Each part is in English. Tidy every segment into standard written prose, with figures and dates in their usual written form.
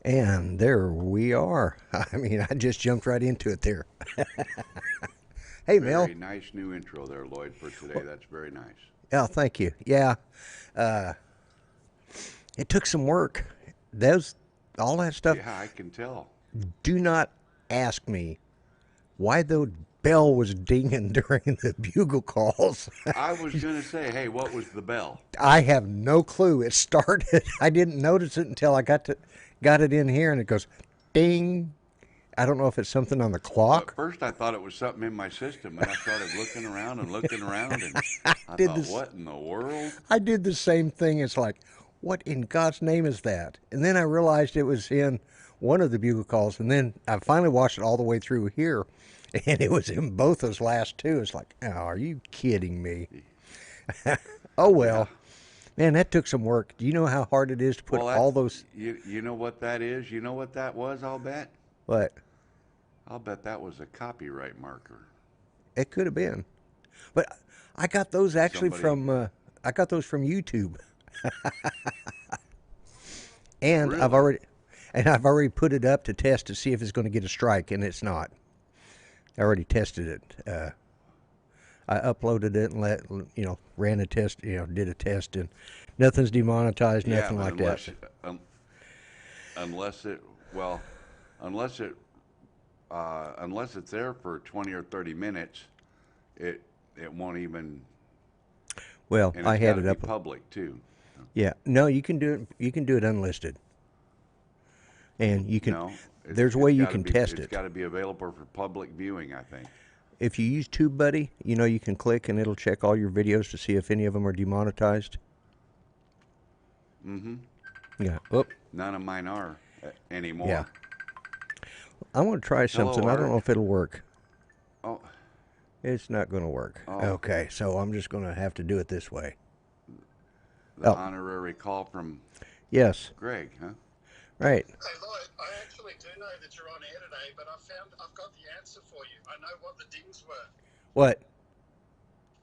And there we are. I mean, I just jumped right into it there. Hey, Mel. Very nice new intro there, Lloyd, for today. That's very nice. Oh, thank you. Yeah, uh, it took some work. Those, all that stuff. Yeah, I can tell. Do not ask me why the bell was dinging during the bugle calls. I was going to say, hey, what was the bell? I have no clue. It started. I didn't notice it until I got it in here, and it goes ding. I don't know if it's something on the Well, at clock. first I thought it was something in my system, and I started looking around, and I Did thought, this. what in the world? I did the same thing. It's like, what in God's name is that? And then I realized it was in one of the bugle calls, and then I finally watched it all the way through here, and it was in both those last two. It's like, oh, are you kidding me? Oh Yeah. well, man, that took some work. Do you know how hard it is to put Well, all that's those? you know what that is? You know what that was, I'll bet? What? I'll bet that was a copyright marker. It could have been, but I got those actually Somebody from. I got those from YouTube, and really? I've already put it up to test to see if it's going to get a strike, and it's not. I already tested it. I uploaded it and ran a test, did a test, and nothing's demonetized, Yeah, nothing but like that. unless it well, unless it unless it's there for 20 or 30 minutes, it won't even, Well, and I it's had got to it be up. public too. Yeah, no, you can do it. You can do it unlisted, and you can. No, There's a way it's you got to can be test it's it. got to be available for public viewing, I think. If you use TubeBuddy, you can click and it'll check all your videos to see if any of them are demonetized. Mm-hmm. Yeah. Oh, None of mine are yeah. anymore. I'm going to try Hello, something. I don't know Art. if it'll work. Oh, It's not going to work. oh, Okay, so I'm just going to have to do it this way. the Oh, honorary call from yes. Greg, huh? Right. Hey Lloyd, I actually do know that you're on air today, but I've got the answer for you. I know what the dings were. What?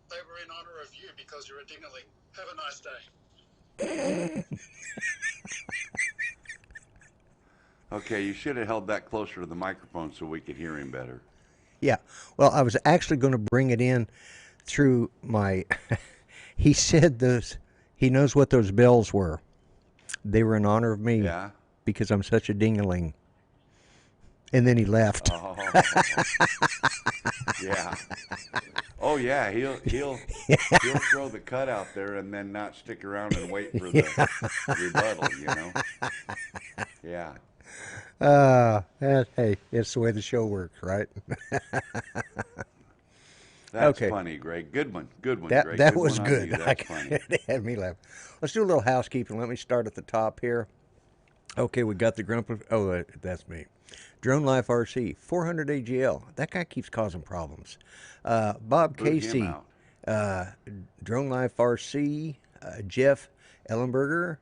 They were in honor of you because you're a dingaling. Have a nice day. Okay, you should have held that closer to the microphone so we could hear him better. Yeah. Well, I was actually going to bring it in through my. He said those. He knows what those bells were. They were in honor of me Yeah. because I'm such a dingaling. And then he left. Oh, yeah. Oh, yeah. He'll throw the cut out there and then not stick around and wait for the rebuttal. Yeah. Hey, it's the way the show works, right? That's Okay. funny, Greg. Good one. Good one, That Greg. that Good was one on good. you. That's funny. It had me laugh. Let's do a little housekeeping. Let me start at the top here. Okay, we got the grump. Oh, that's me. Drone Life RC 400 AGL. That guy keeps causing problems. Bob Boot him Casey, out. uh, Drone Life RC. Jeff Ellenberger.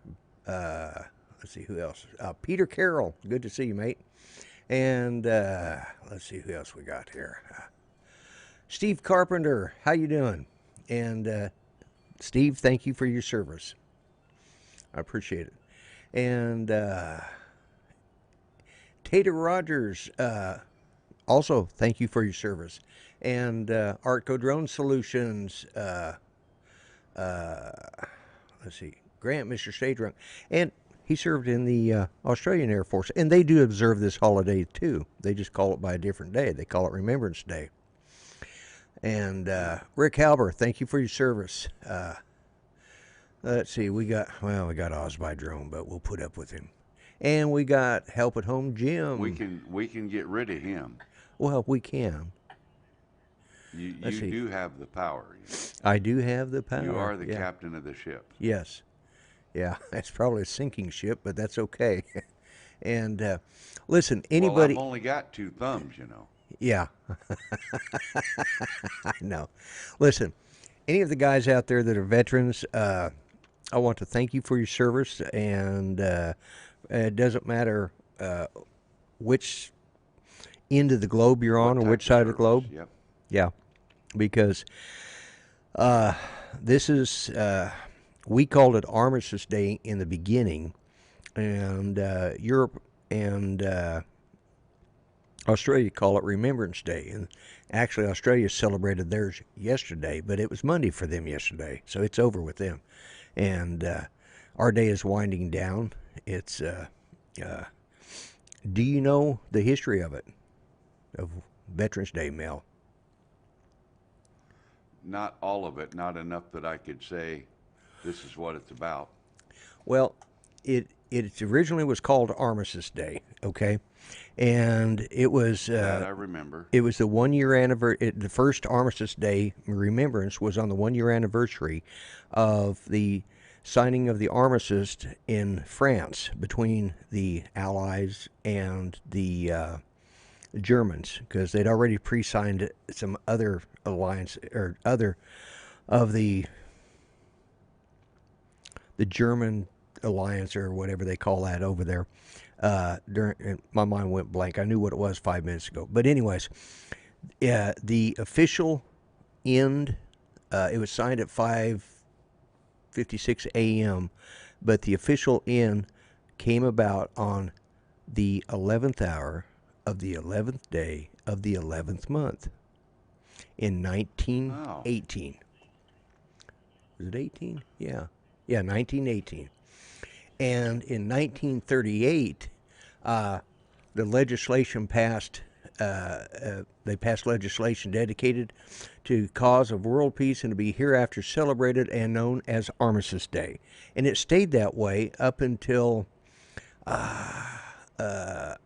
Let's see who else. Peter Carroll. Good to see you, mate. And let's see who else we got here. Steve Carpenter, how you doing? And Steve, thank you for your service. I appreciate it. And Tater Rogers, also thank you for your service. And Artco Drone Solutions, let's see, Grant, Mr. Stay Drunk. And he served in the Australian Air Force. And they do observe this holiday too. They just call it by a different day. They call it Remembrance Day. And Rick Halber, thank you for your service. Let's see, we got Oz by Drone, but we'll put up with him. And we got Help at Home We Jim. can get rid of him. Well, we can. You Let's see. do have the power. I do have the power. You are the Yeah. captain of the ship. Yes. Yeah, it's probably a sinking ship, but that's okay. And listen, Well, anybody. I've only got two thumbs. Yeah, I know. Listen, any of the guys out there that are veterans, I want to thank you for your service, and it doesn't matter which end of the globe you're on What or which type side of the globe. Yep. Yeah, because this is, we called it Armistice Day in the beginning, and Europe and Australia call it Remembrance Day. And actually, Australia celebrated theirs yesterday, but it was Monday for them yesterday, so it's over with them. And our day is winding down. It's do you know the history of it, of Veterans Day, Mel? Not all of it, not enough that I could say this is what it's about. Well, it originally was called Armistice Day, okay, and That I remember. it was the 1 year anniversary. The first Armistice Day remembrance was on the 1 year anniversary of the signing of the armistice in France between the Allies and the Germans, because they'd already pre-signed some other alliance or other of the German alliance or whatever they call that over there. During my mind went blank. I knew what it was 5 minutes ago. But anyways, the official end. It was signed at 5:56 a.m., but the official end came about on the 11th hour of the 11th day of the 11th month in Oh, 1918. Was it 18? Yeah, 1918. And in 1938, the legislation passed. They passed legislation dedicated to cause of world peace and to be hereafter celebrated and known as Armistice Day. And it stayed that way up until, let's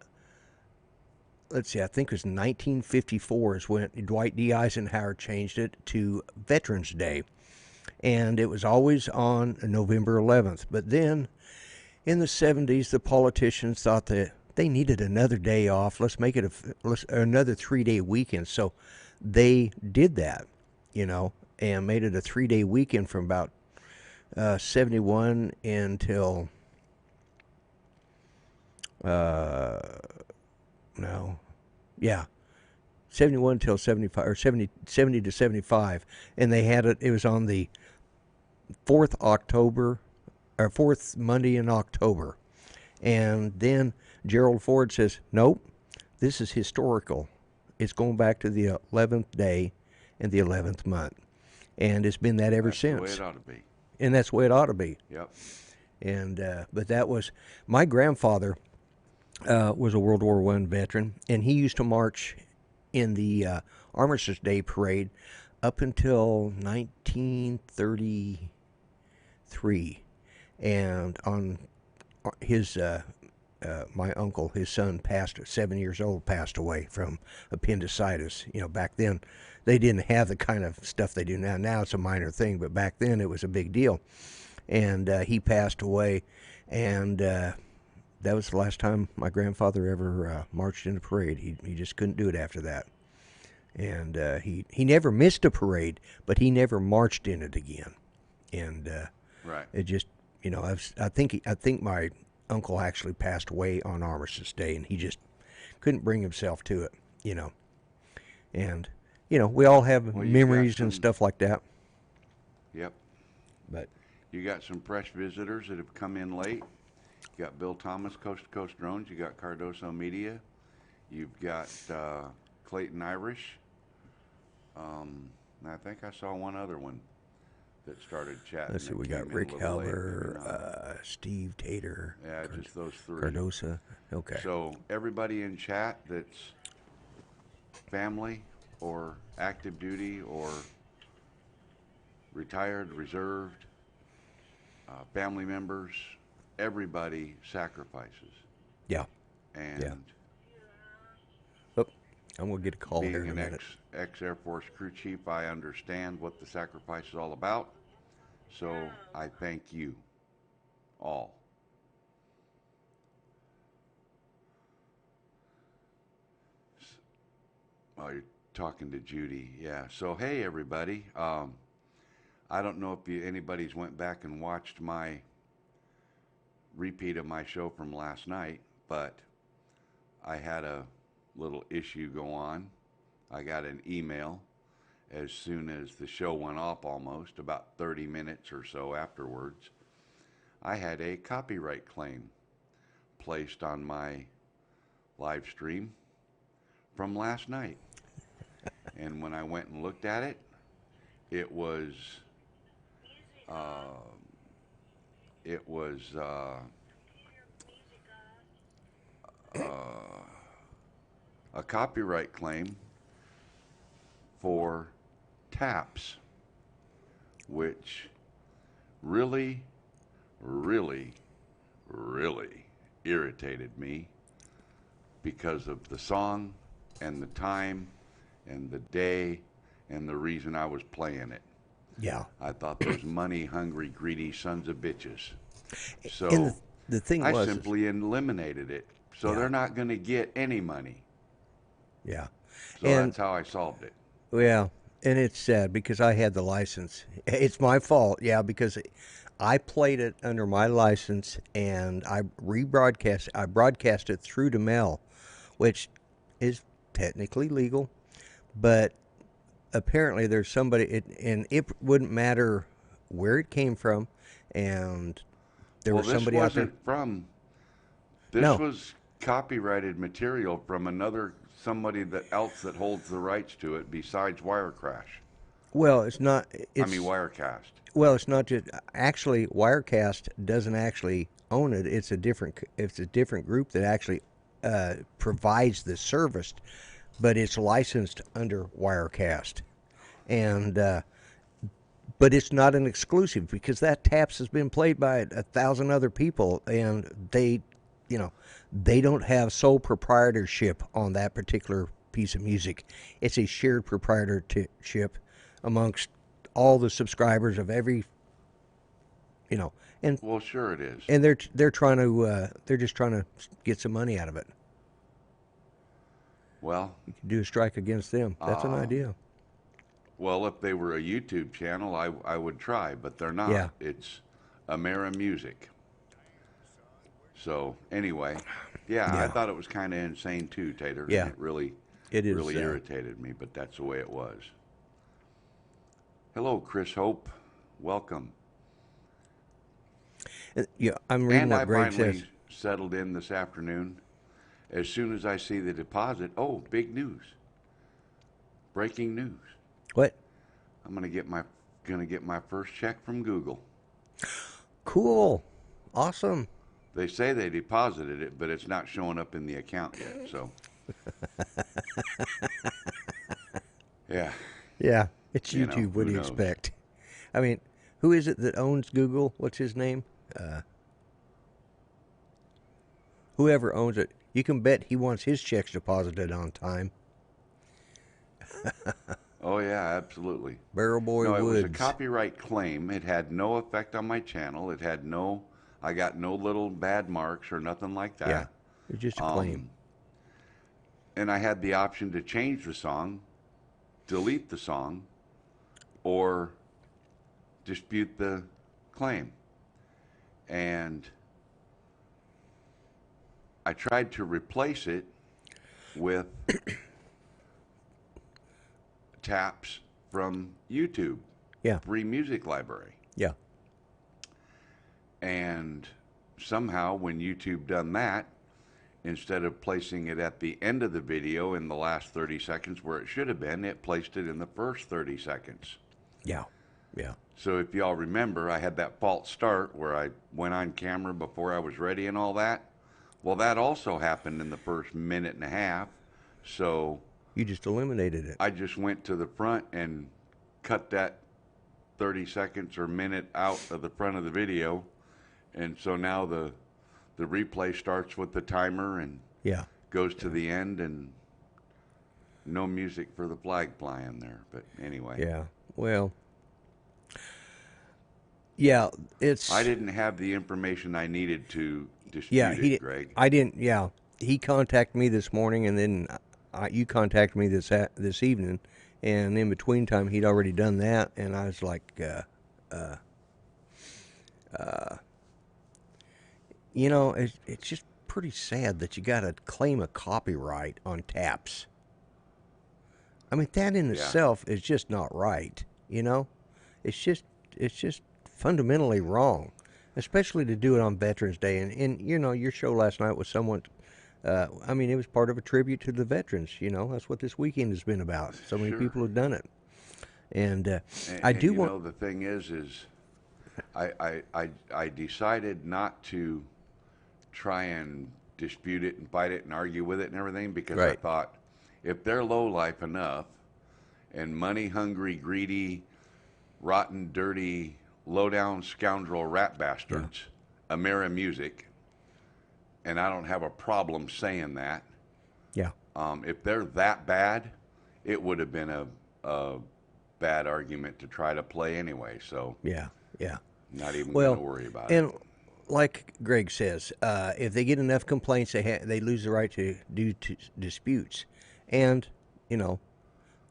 see, I think it was 1954 is when Dwight D. Eisenhower changed it to Veterans Day. And it was always on November 11th. But then in the 70s, the politicians thought that they needed another day off. Let's make it another 3-day weekend. So they did that, and made it a 3-day weekend from about 71 until, no, yeah, 71 until 75, or 70 to 75. And they had it was on the 4th October, or 4th Monday in October. And then Gerald Ford says, nope, this is historical. It's going back to the 11th day and the 11th month. And it's been that ever that's since. the way it ought to be. And that's the way it ought to be. Yep. And but that was, my grandfather was a World War I veteran, and he used to march in the Armistice Day parade up until 1933. And on his my uncle, his son, passed at 7 years old, passed away from appendicitis. Back then they didn't have the kind of stuff they do now. Now it's a minor thing, but back then it was a big deal. And he passed away, and that was the last time my grandfather ever marched in a parade. He just couldn't do it after that. And he never missed a parade, but he never marched in it again. And Right. it just, I think my uncle actually passed away on Armistice Day, and he just couldn't bring himself to it. And we all have Well, you've memories got and some- stuff like that. Yep. But You got some fresh visitors that have come in late. You got Bill Thomas, Coast to Coast Drones. You got Cardoso Media. You've got Clayton Irish. And I think I saw one other one that started chatting. let's see, that we came got in a Rick little late, maybe Heller, not. Steve Tater, Yeah, just those three. Cardosa. Okay. So everybody in chat that's family or active duty or retired, reserved, family members, everybody sacrifices. Yeah. And Oh, I'm going to get a call here being in a an minute. ex-Air Force crew chief, I understand what the sacrifice is all about. So I thank you all. Oh, you're talking to Judy. Yeah. So, hey, everybody. I don't know if anybody's went back and watched my repeat of my show from last night, but I had a little issue go on. I got an email as soon as the show went off, almost about 30 minutes or so afterwards. I had a copyright claim placed on my live stream from last night. And when I went and looked at it, it was uh, it was a copyright claim for taps, which really, really, really irritated me because of the song and the time and the day and the reason I was playing it. Yeah. I thought those money-hungry, greedy sons of bitches. And So the thing I was, simply eliminated it. So Yeah. they're not going to get any money. yeah. So And that's how I solved it. well, and it's sad because I had the license. It's my fault, yeah, because I played it under my license and I broadcast it through to Mel, which is technically legal, but apparently there's and it wouldn't matter where it came from, and there Well, was this somebody out there. wasn't from. This No, was copyrighted material from somebody that else that holds the rights to it besides Wirecrash. well, it's not. I mean Wirecast. Well, it's not just actually Wirecast doesn't actually own it. It's a different group that actually provides the service, but it's licensed under Wirecast, and but it's not an exclusive because that taps has been played by 1,000 other people, and they don't have sole proprietorship on that particular piece of music. It's a shared proprietorship amongst all the subscribers of every, and Well, sure it is. they're trying to they're just trying to get some money out of it. Well, You can do a strike against them. That's an idea. well, if they were a YouTube channel, I would try, but they're not. Yeah. It's Amera Music. So anyway, yeah, I Yeah. thought it was kind of insane too, Tater. Yeah. And it really It is. really irritated me, but that's the way it was. Hello, Chris Hope. Welcome. Yeah, I'm reading And what I Greg finally says. settled in this afternoon. As soon as I see the deposit, oh, big news. Breaking news. What? I'm gonna get my first check from Google. Cool. Awesome. They say they deposited it, but it's not showing up in the account yet. So, yeah, Yeah, it's You know, YouTube. What who do you knows? expect? I mean, who is it that owns Google? What's his name? Whoever owns it, you can bet he wants his checks deposited on time. oh yeah, absolutely. Barrel Boy No, it was a Woods. copyright claim. It had no effect on my channel. I got no little bad marks or nothing like that. Yeah, it's just a claim. And I had the option to change the song, delete the song, or dispute the claim. And I tried to replace it with taps from YouTube, Yeah, free music library. yeah, And somehow when YouTube done that, instead of placing it at the end of the video in the last 30 seconds where it should have been, it placed it in the first 30 seconds. yeah, yeah, So if y'all remember, I had that false start where I went on camera before I was ready and all that. Well, that also happened in the first minute and a half. So you just eliminated it. I just went to the front and cut that 30 seconds or minute out of the front of the video. And so now the replay starts with the timer and Yeah, goes to the end, and no music for the flag flying there. But anyway, yeah. Well, yeah, it's. I didn't have the information I needed to dispute Yeah, it, Greg. I didn't. Yeah, he contacted me this morning, and then you contacted me this evening, and in between time, he'd already done that, and I was like, it's just pretty sad that you got to claim a copyright on taps. I mean, that in Yeah. itself is just not right. It's just fundamentally wrong, especially to do it on Veterans Day. And your show last night was somewhat I mean, it was part of a tribute to the veterans. That's what this weekend has been about. So many Sure. people have done it, and I And do you want. know, the thing is I decided not to try and dispute it and fight it and argue with it and everything because I Right. thought if they're low life enough and money hungry, greedy, rotten, dirty, low down scoundrel rat bastards, Amera Music, and I don't have a problem saying that. Yeah. If they're that bad, it would have been a bad argument to try to play anyway. So Yeah. Yeah. not even going Well, to worry about and it. like Greg says, if they get enough complaints, they lose the right to do disputes, and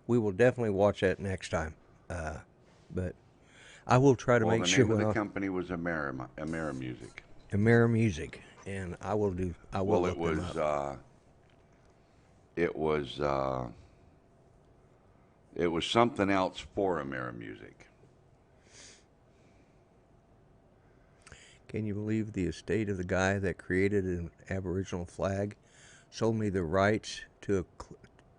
we will definitely watch that next time. But I will try to Well, make the sure name of when the company was Amera Music. Amera Music, and I will Well, look them up. it was something else for Amera Music. Can you believe the estate of the guy that created an Aboriginal flag sold me the rights to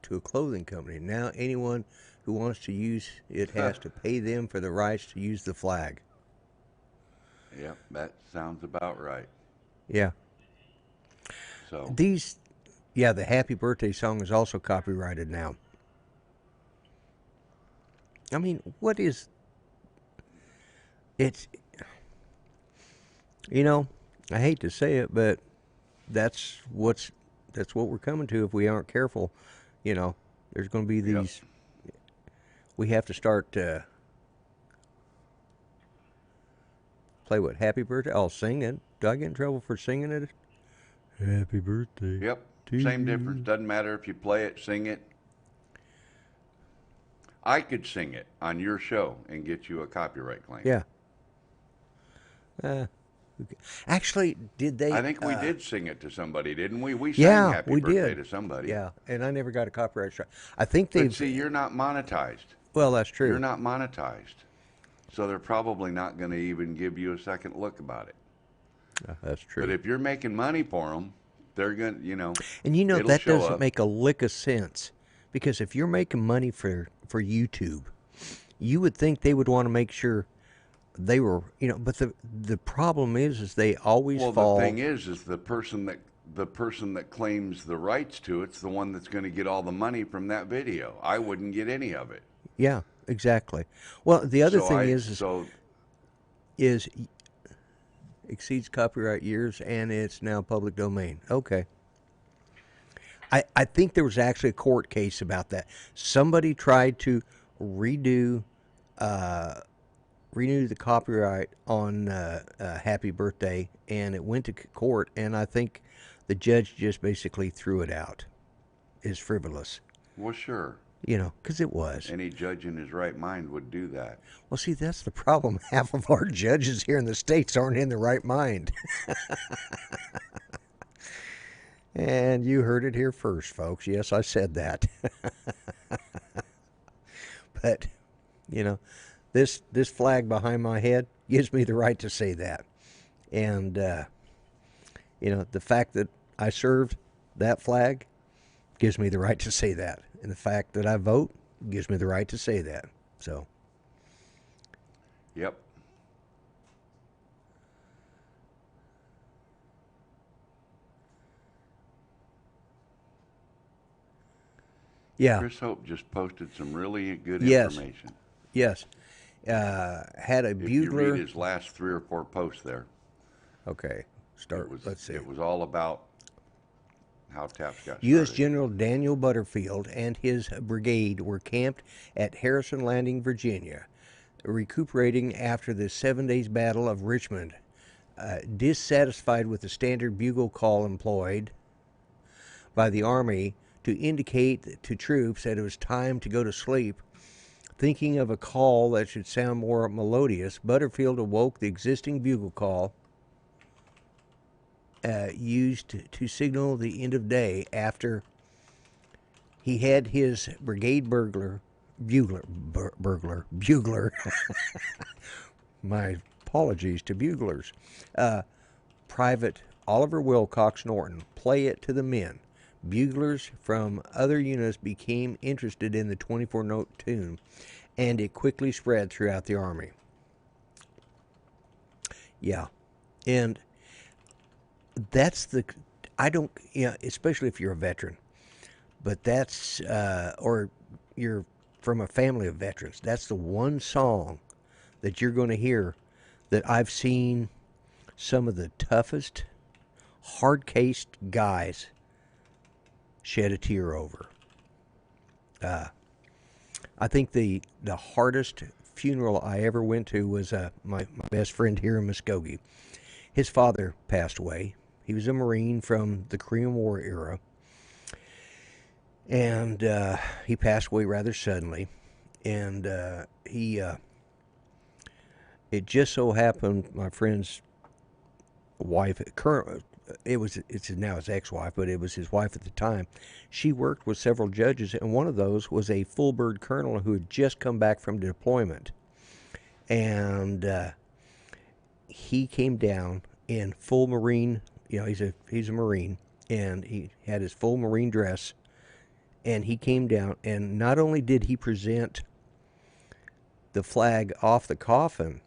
a clothing company? Now anyone who wants to use it has to pay them for the rights to use the flag. Yep, that sounds about right. Yeah. So The Happy Birthday song is also copyrighted now. I mean, what is it's I hate to say it, but that's what we're coming to if we aren't careful. There's going to be Yep. these. We have to start play what Happy Birthday. I'll sing it. Do I get in trouble for singing it? Happy birthday. Yep, to same you. difference. Doesn't matter if you play it, sing it. I could sing it on your show and get you a copyright claim. Yeah. Actually, did they? I think we did sing it to somebody, didn't we? We Yeah, sang Happy we Birthday did. to somebody. Yeah, and I never got a copyright strike. I think But they've. see, you're not monetized. Well, that's true. You're not monetized. So they're probably not going to even give you a second look about it. That's true. But if you're making money for them, they're going to, And it'll that show doesn't up. make a lick of sense, because if you're making money for YouTube, you would think they would want to make sure they were, But the problem is they always Well, fall. the thing is the person that claims the rights to it's the one that's going to get all the money from that video. I wouldn't get any of it. Yeah, exactly. Well, the other So thing I- is so exceeds copyright years, and it's now public domain. Okay. I think there was actually a court case about that. Somebody tried to renew the copyright on Happy Birthday, and it went to court, and I think the judge just basically threw it out as frivolous, well, sure. Because it was. Any judge in his right mind would do that. Well, see, that's the problem. Half of our judges here in the States aren't in the right mind. And you heard it here first, folks. Yes, I said that. But, this flag behind my head gives me the right to say that. And, the fact that I served that flag gives me the right to say that. And the fact that I vote gives me the right to say that. So, Yep. yeah. Chris Hope just posted some really good Yes. information. Yes. Had a If you bugler. read his last 3 or 4 posts there, Okay. Start. Let's see. It was all about how Taps got U.S. started. General Daniel Butterfield and his brigade were camped at Harrison Landing, Virginia, recuperating after the 7 days battle of Richmond. Dissatisfied with the standard bugle call employed by the Army to indicate to troops that it was time to go to sleep, thinking of a call that should sound more melodious, Butterfield awoke the existing bugle call used to signal the end of day after he had his brigade bugler. My apologies to buglers. Private Oliver Wilcox Norton, play it to the men. Buglers from other units became interested in the 24-note tune, and it quickly spread throughout the Army. Yeah, and that's the, I don't, especially if you're a veteran, but that's, or you're from a family of veterans, that's the one song that you're going to hear that I've seen some of the toughest, hard-cased guys shed a tear over. I think the hardest funeral I ever went to was my best friend here in Muskogee. His father passed away. He was a Marine from the Korean War era, and he passed away rather suddenly. And it just so happened my friend's wife, it's now his ex-wife, but it was his wife at the time. She worked with several judges, and one of those was a full bird colonel who had just come back from deployment, and he came down in full Marine. He's a Marine, and he had his full Marine dress, and he came down, and not only did he present the flag off the coffin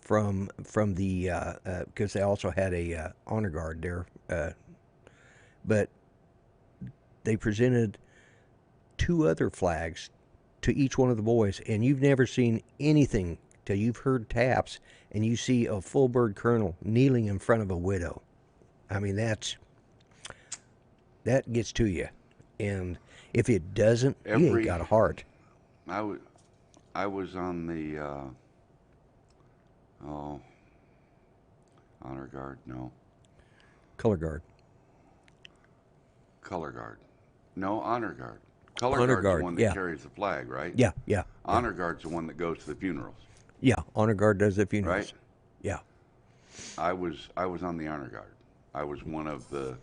from the because they also had a honor guard there, but they presented two other flags to each one of the boys, and you've never seen anything till you've heard taps and you see a full bird colonel kneeling in front of a widow. I mean, that gets to you, and if it doesn't, you ain't got a heart. I was on the honor guard, no. Color guard. Color guard. No, honor guard. Color Honor guard's guard, the one that yeah. carries the flag, right? Yeah. Honor guard's the one that goes to the funerals. Yeah, honor guard does the funerals. Right? Yeah. I was on the honor guard. I was one of the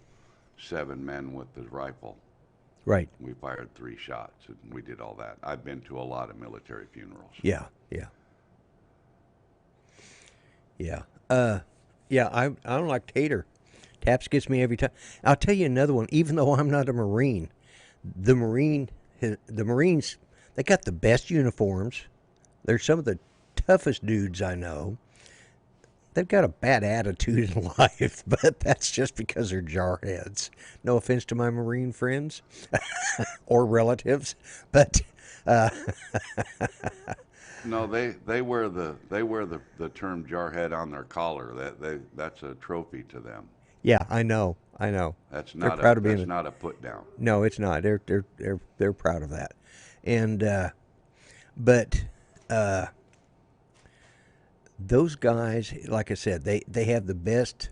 7 men with the rifle. Right. We fired 3 shots, and we did all that. I've been to a lot of military funerals. Yeah. I don't like Tater. Taps gets me every time. I'll tell you another one. Even though I'm not a Marine, the Marines, they got the best uniforms. They're some of the toughest dudes I know. They've got a bad attitude in life, but that's just because they're jarheads. No offense to my Marine friends or relatives, but no, they wear the term jarhead on their collar. That's a trophy to them. yeah, I know. That's They're not proud a of being that's not a put down. No, it's not. They're proud of that, and but those guys, like I said, they have the best.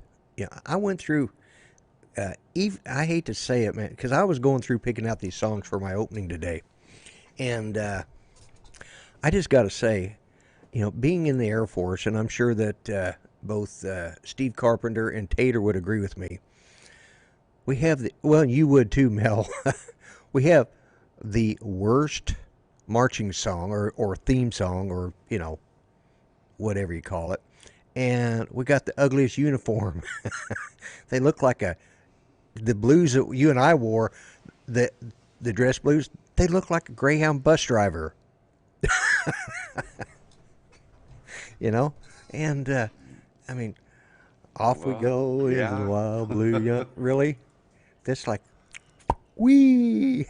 I went through. I hate to say it, man, because I was going through picking out these songs for my opening today, and I just got to say, being in the Air Force, and I'm sure that both Steve Carpenter and Tater would agree with me. We have you would too, Mel. We have the worst marching song or theme song or whatever you call it, and we got the ugliest uniform. They look like the blues that you and I wore, the dress blues. They look like a Greyhound bus driver. And I mean, off we go in the wild blue. Really, that's like wee.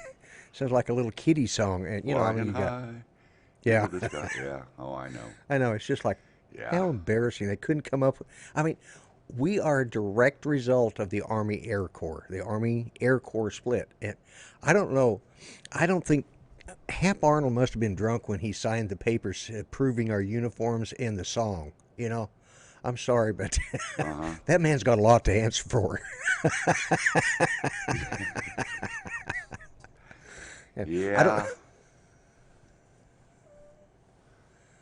Sounds like a little kiddie song, and you got. Yeah. Yeah. Oh, I know. I know. It's just like, Yeah. how embarrassing. They couldn't come up with, I mean, we are a direct result of the Army Air Corps. The Army Air Corps split. And I don't know. I don't think, Hap Arnold must have been drunk when he signed the papers approving our uniforms and the song. I'm sorry, but that man's got a lot to answer for. Yeah.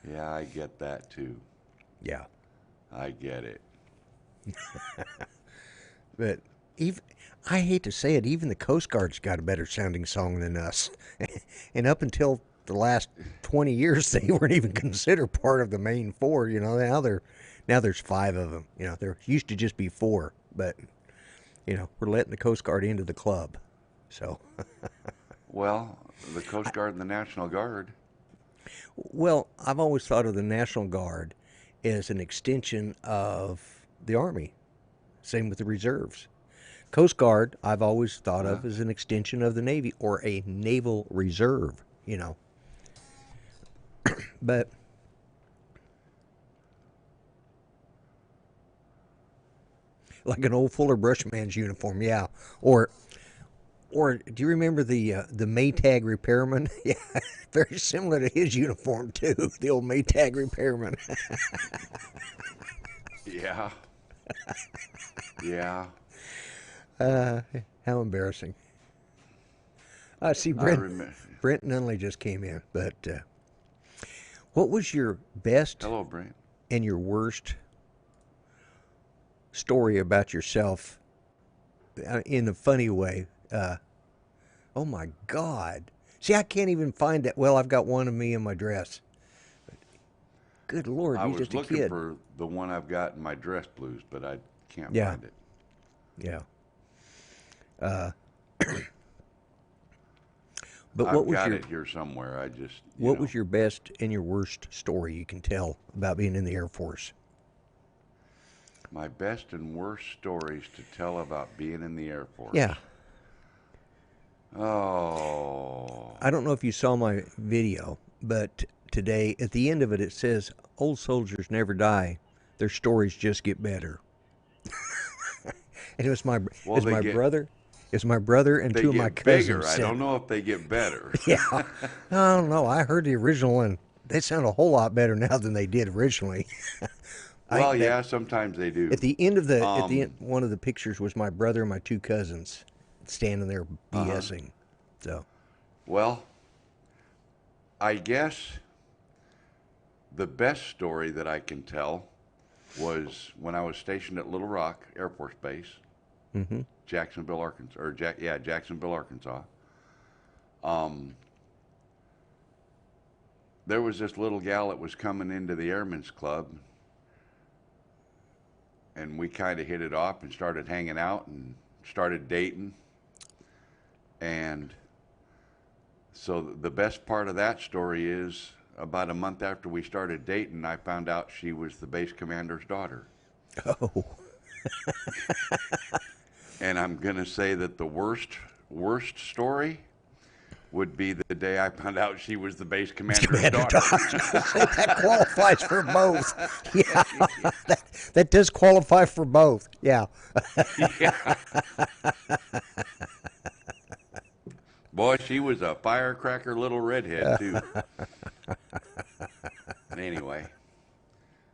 Yeah, I get that too. Yeah. I get it. But I hate to say it, even the Coast Guard's got a better sounding song than us. And up until the last 20 years, they weren't even considered part of the main 4. Now there's 5 of them. There used to just be 4, but we're letting the Coast Guard into the club. So, Well, the Coast Guard and the National Guard. well, I've always thought of the National Guard as an extension of the Army. Same with the reserves. Coast Guard, I've always thought Uh, of as an extension of the Navy or a naval reserve. But like an old Fuller Brushman's uniform, yeah. Or do you remember the Maytag repairman? Yeah, very similar to his uniform too. The old Maytag repairman. yeah, yeah. How embarrassing. See, I remember. Brent Nunley just came in. But what was your best Hello, Brent. and your worst story about yourself in a funny way? Oh my God. See, I can't even find that. Well, I've got one of me in my dress. Good Lord, I you're was just a looking kid. for the one I've got in my dress blues, but I can't Yeah. find it. Yeah. But I've what was got your it here somewhere. I just, what was your best and your worst story you can tell about being in the Air Force? my best and worst stories to tell about being in the Air Force. Yeah. Oh, I don't know if you saw my video, but today at the end of it it says old soldiers never die. Their stories just get better. And it was my well, they get brother. It was my brother and they two of my get cousins. bigger. I don't know if they get better. Yeah. I don't know. I heard the original one. They sound a whole lot better now than they did originally. Well, yeah, sometimes they do. At the end of Um, one of the pictures was my brother and my two cousins standing there BSing. So, Well, I guess the best story that I can tell was when I was stationed at Little Rock Air Force Base, Jacksonville, Arkansas, Jacksonville, Arkansas. There was this little gal that was coming into the Airmen's Club, and we kind of hit it off and started hanging out and started dating. And so the best part of that story is about a month after we started dating, I found out she was the base commander's daughter. oh, And I'm going to say that the worst story would be the day I found out she was the base commander's daughter. that qualifies for both. Yeah, that does qualify for both. Yeah. Yeah. Boy, she was a firecracker little redhead, too. But anyway,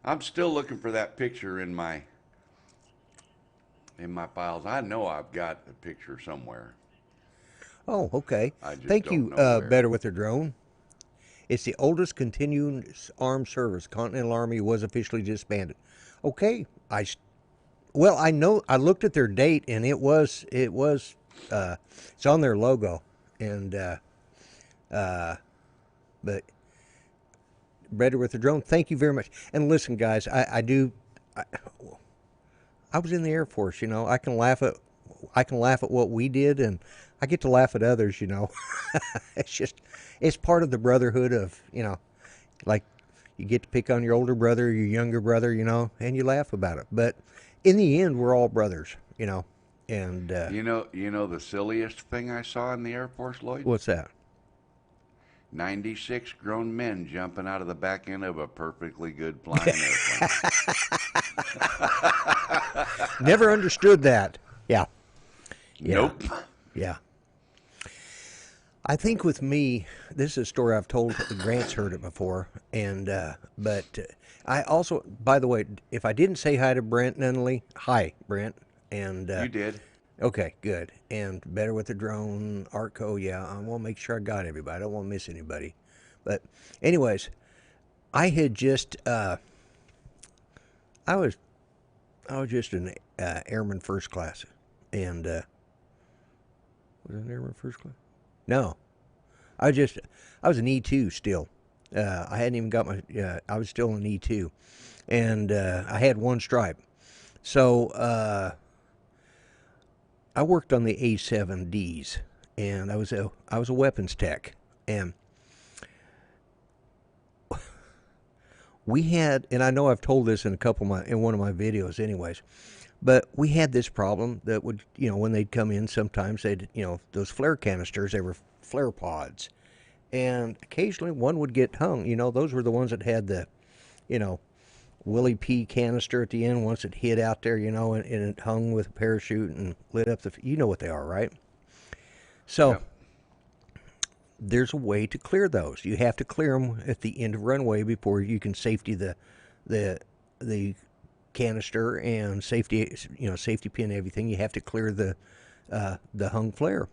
I'm still looking for that picture in my files. I know I've got the picture somewhere. Oh, okay. I just Thank don't you, know where. Better with the Drone. It's the oldest continuous armed service. Continental Army was officially disbanded. Okay, well, I know I looked at their date and it was it's on their logo, and but Better with the Drone. Thank you very much. And listen, guys, I was in the Air Force. I can laugh at what we did, and I get to laugh at others. It's part of the brotherhood of like you get to pick on your older brother, your younger brother, and you laugh about it. But in the end, we're all brothers. And You know the silliest thing I saw in the Air Force, Lloyd? what's that? 96 grown men jumping out of the back end of a perfectly good flying airplane. Never understood that. Yeah. Yeah. Nope. Yeah. I think with me, this is a story I've told. Grant's heard it before, and but I also, by the way, if I didn't say hi to Brent Nunley, hi Brent, and You did. okay, good, and Better with the Drone, Artco, yeah, I want to make sure I got everybody. I don't want to miss anybody, but anyways, I had just I was just an airman first class, and was I an airman first class? No, I was an E2 still. I hadn't even got my. I was still an E2, and I had one stripe. So I worked on the A7Ds, and I was a weapons tech, and we had, and I know I've told this in in one of my videos, anyways. But we had this problem that would, when they'd come in, sometimes they'd, those flare canisters, they were flare pods, and occasionally one would get hung. Those were the ones that had the, you know, Willie P canister at the end once it hit out there, and it hung with a parachute and lit up you know what they are, right? So Yep. there's a way to clear those. You have to clear them at the end of runway before you can safety the canister and safety pin, everything. You have to clear the hung flare.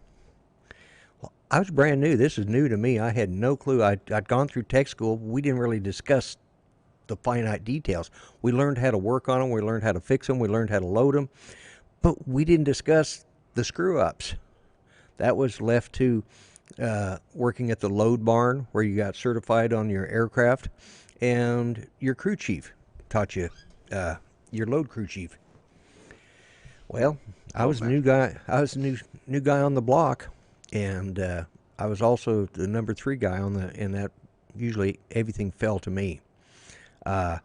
Well, I was brand new. This is new to me. I had no clue. I'd gone through tech school. We didn't really discuss the finite details. We learned how to work on them. We learned how to fix them. We learned how to load them. But we didn't discuss the screw ups. That was left to working at the load barn where you got certified on your aircraft, and your crew chief taught you, your load crew chief. Well, I was a new guy. I was a new guy on the block, and I was also the number 3 guy and that usually everything fell to me. That's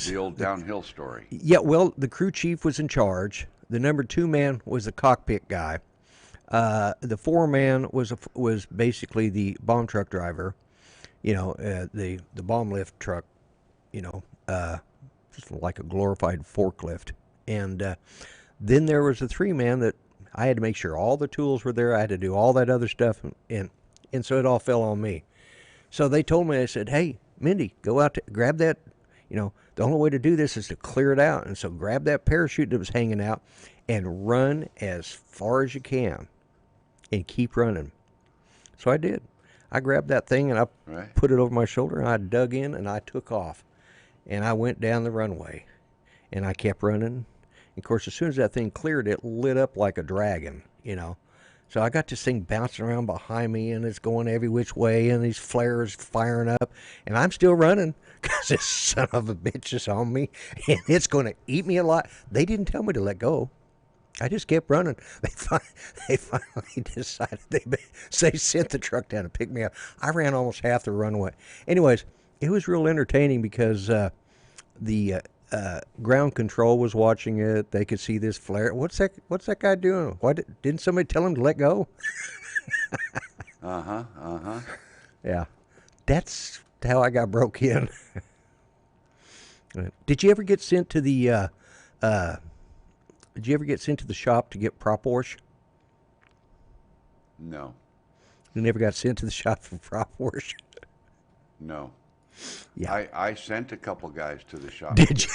the old downhill story. Yeah, well, the crew chief was in charge. The number 2 man was the cockpit guy. The 4 man was basically the bomb truck driver. The bomb lift truck. Just like a glorified forklift. And then there was a 3 man that I had to make sure all the tools were there. I had to do all that other stuff, and so it all fell on me. So they told me, they said, "Hey, Mindy, go out to grab that. The only way to do this is to clear it out. And so grab that parachute that was hanging out and run as far as you can and keep running." So I did. I grabbed that thing and I put it over my shoulder, and I dug in and I took off. And I went down the runway and I kept running. Of course, as soon as that thing cleared, it lit up like a dragon, So I got this thing bouncing around behind me, and it's going every which way, and these flares firing up, and I'm still running because this son of a bitch is on me, and it's going to eat me alive. They didn't tell me to let go. I just kept running. They finally decided they sent the truck down to pick me up. I ran almost half the runway. Anyways, it was real entertaining because the ground control was watching it. They could see this flare. What's that guy doing? Why didn't somebody tell him to let go? Yeah, that's how I got broke in. Did you ever get sent to the shop to get prop wash? No. You never got sent to the shop for prop wash? No. Yeah. I sent a couple guys to the shop. Did you?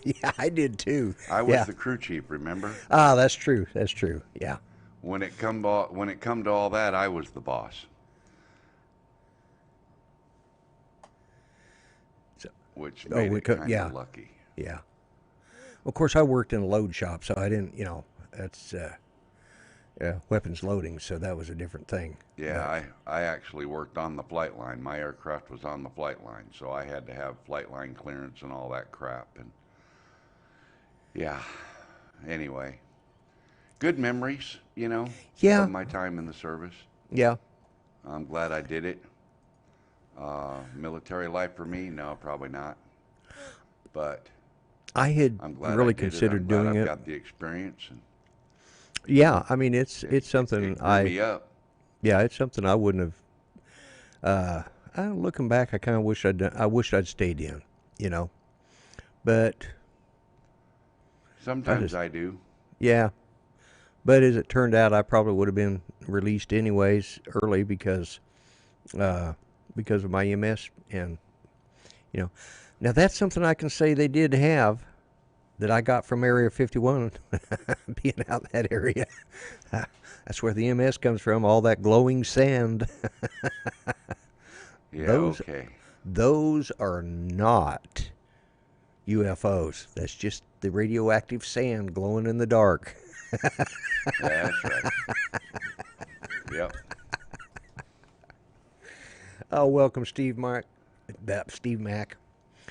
Yeah, I did too. I was the crew chief, remember? Ah, that's true. That's true. Yeah. When it come to all that, I was the boss. So, which made it kind of lucky. Yeah. Of course, I worked in a load shop, so I didn't, that's weapons loading, so that was a different thing. Yeah, I actually worked on the flight line. My aircraft was on the flight line, so I had to have flight line clearance and all that crap. And yeah, anyway, good memories, Yeah. of my time in the service. Yeah. I'm glad I did it. Military life for me? No, probably not. But I had I'm glad really I did considered it. doing I've it. got the experience. And Yeah, I mean it's something it grew me up. Yeah, it's something I wouldn't have. Looking back, I kind of wish I wished I'd stayed in, but Sometimes I do. yeah. But as it turned out, I probably would have been released anyways early because of my EMS, and now that's something I can say they did have that I got from Area 51, being out that area. That's where the EMS comes from, all that glowing sand. Yeah, okay. Those are not UFOs. That's just the radioactive sand glowing in the dark. That's right. Yep. Oh, welcome, Steve Mack.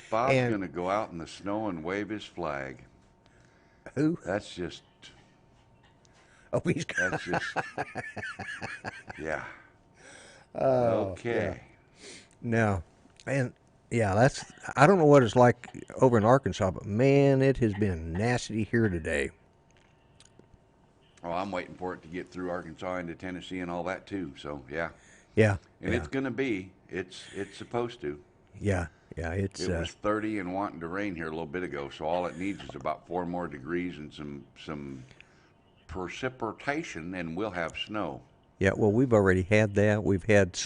Bob's going to go out in the snow and wave his flag. Who? That's just, Oh, he's got. that's just, yeah. Oh, yeah. Okay. No, and yeah, that's. I don't know what it's like over in Arkansas, but man, it has been nasty here today. Oh, I'm waiting for it to get through Arkansas into Tennessee and all that too. So yeah, Yeah, and yeah, it's gonna be. It's supposed to. yeah, yeah. It's It was 30 and wanting to rain here a little bit ago. So all it needs is about 4 more degrees and some precipitation, and we'll have snow. yeah. Well, we've already had that. We had.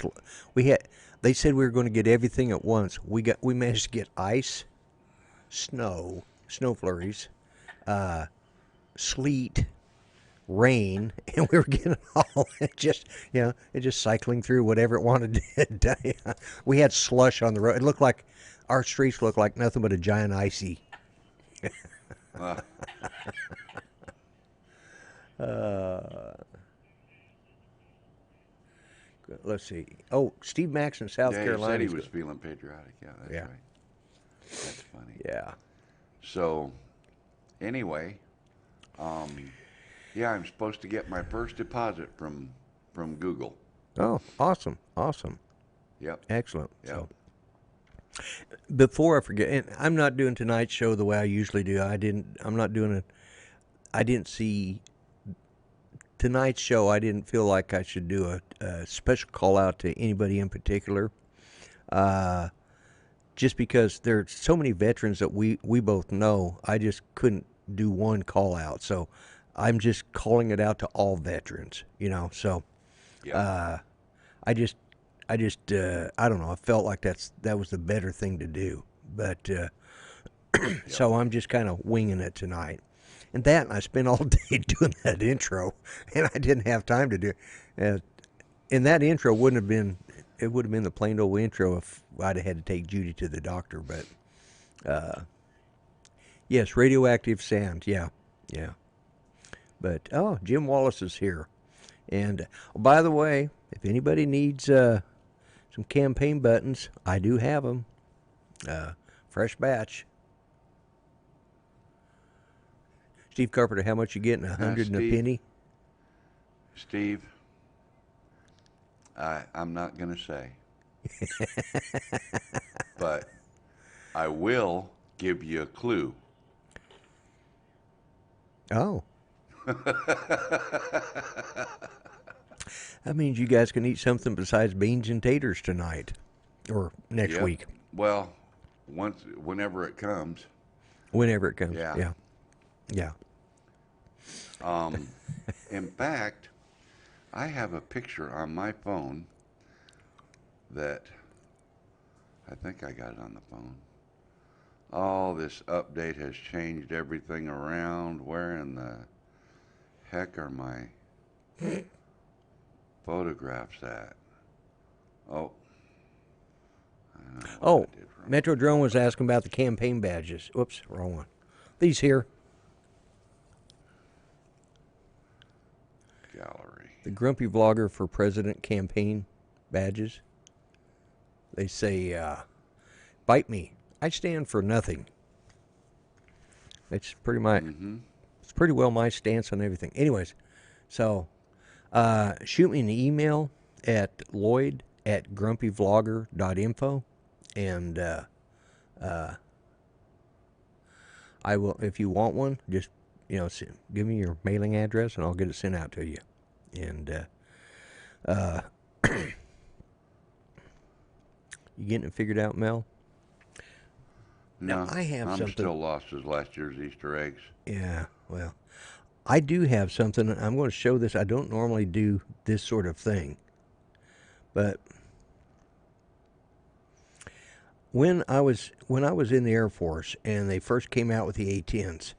They said we were going to get everything at once. We managed to get ice, snow flurries, sleet, rain, and we were getting all it just it just cycling through whatever it wanted to. We had slush on the road. It looked like our streets looked like nothing but a giant icy. Uh, Let's see. Oh, Steve Max in South yeah, he Carolina. said he was feeling patriotic. Yeah, that's Yeah. right. That's funny. Yeah. So anyway, um, yeah, I'm supposed to get my first deposit from Google. Oh, awesome, awesome, Yep. excellent. Yep. So before I forget, and I'm not doing tonight's show the way I usually do. I'm not doing it. I didn't see tonight's show. I didn't feel like I should do a special call out to anybody in particular. Just because there's so many veterans that we both know, I just couldn't do one call out. So I'm just calling it out to all veterans, So Yep. I don't know. I felt like that was the better thing to do. But so I'm just kind of winging it tonight. And I spent all day doing that intro, and I didn't have time to do it. And that intro wouldn't have been. It would have been the plain old intro if I'd have had to take Judy to the doctor. But yes, radioactive sound. Yeah, yeah. But Jim Wallace is here. And by the way, if anybody needs some campaign buttons, I do have them. Fresh batch. Steve Carpenter, how much you getting? 100 and a Steve. penny? Steve, I'm not going to say, but I will give you a clue. Oh. That means you guys can eat something besides beans and taters tonight or next Yep. week, Well, whenever it comes. whenever it comes. Yeah. Yeah. Yeah. In fact, I have a picture on my phone that I think I got it on the phone. Oh, this update has changed everything around. Where in the heck are my photographs at? Oh. I don't know what Oh, I did wrong. Metro Drone was asking about the campaign badges. Whoops, wrong one. These here, Gallery. the Grumpy Vlogger for President campaign badges. They say, bite me. I stand for nothing. It's pretty it's pretty well my stance on everything. Anyways, so shoot me an email at lloyd@grumpyvlogger.info, and I will, if you want one, just give me your mailing address and I'll get it sent out to you. And you getting it figured out, Mel? No, I have I'm something. still lost as last year's Easter eggs. Yeah, well, I do have something. I'm going to show this. I don't normally do this sort of thing, but when I was in the Air Force and they first came out with the A-10s,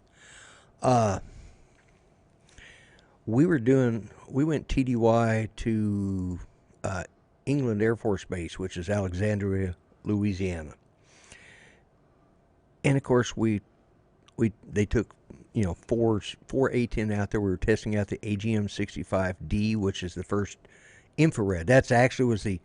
we went TDY to England Air Force Base, which is Alexandria, Louisiana. And of course, they took four A-10 out there. We were testing out the AGM-65D, which is the first infrared. That's actually was the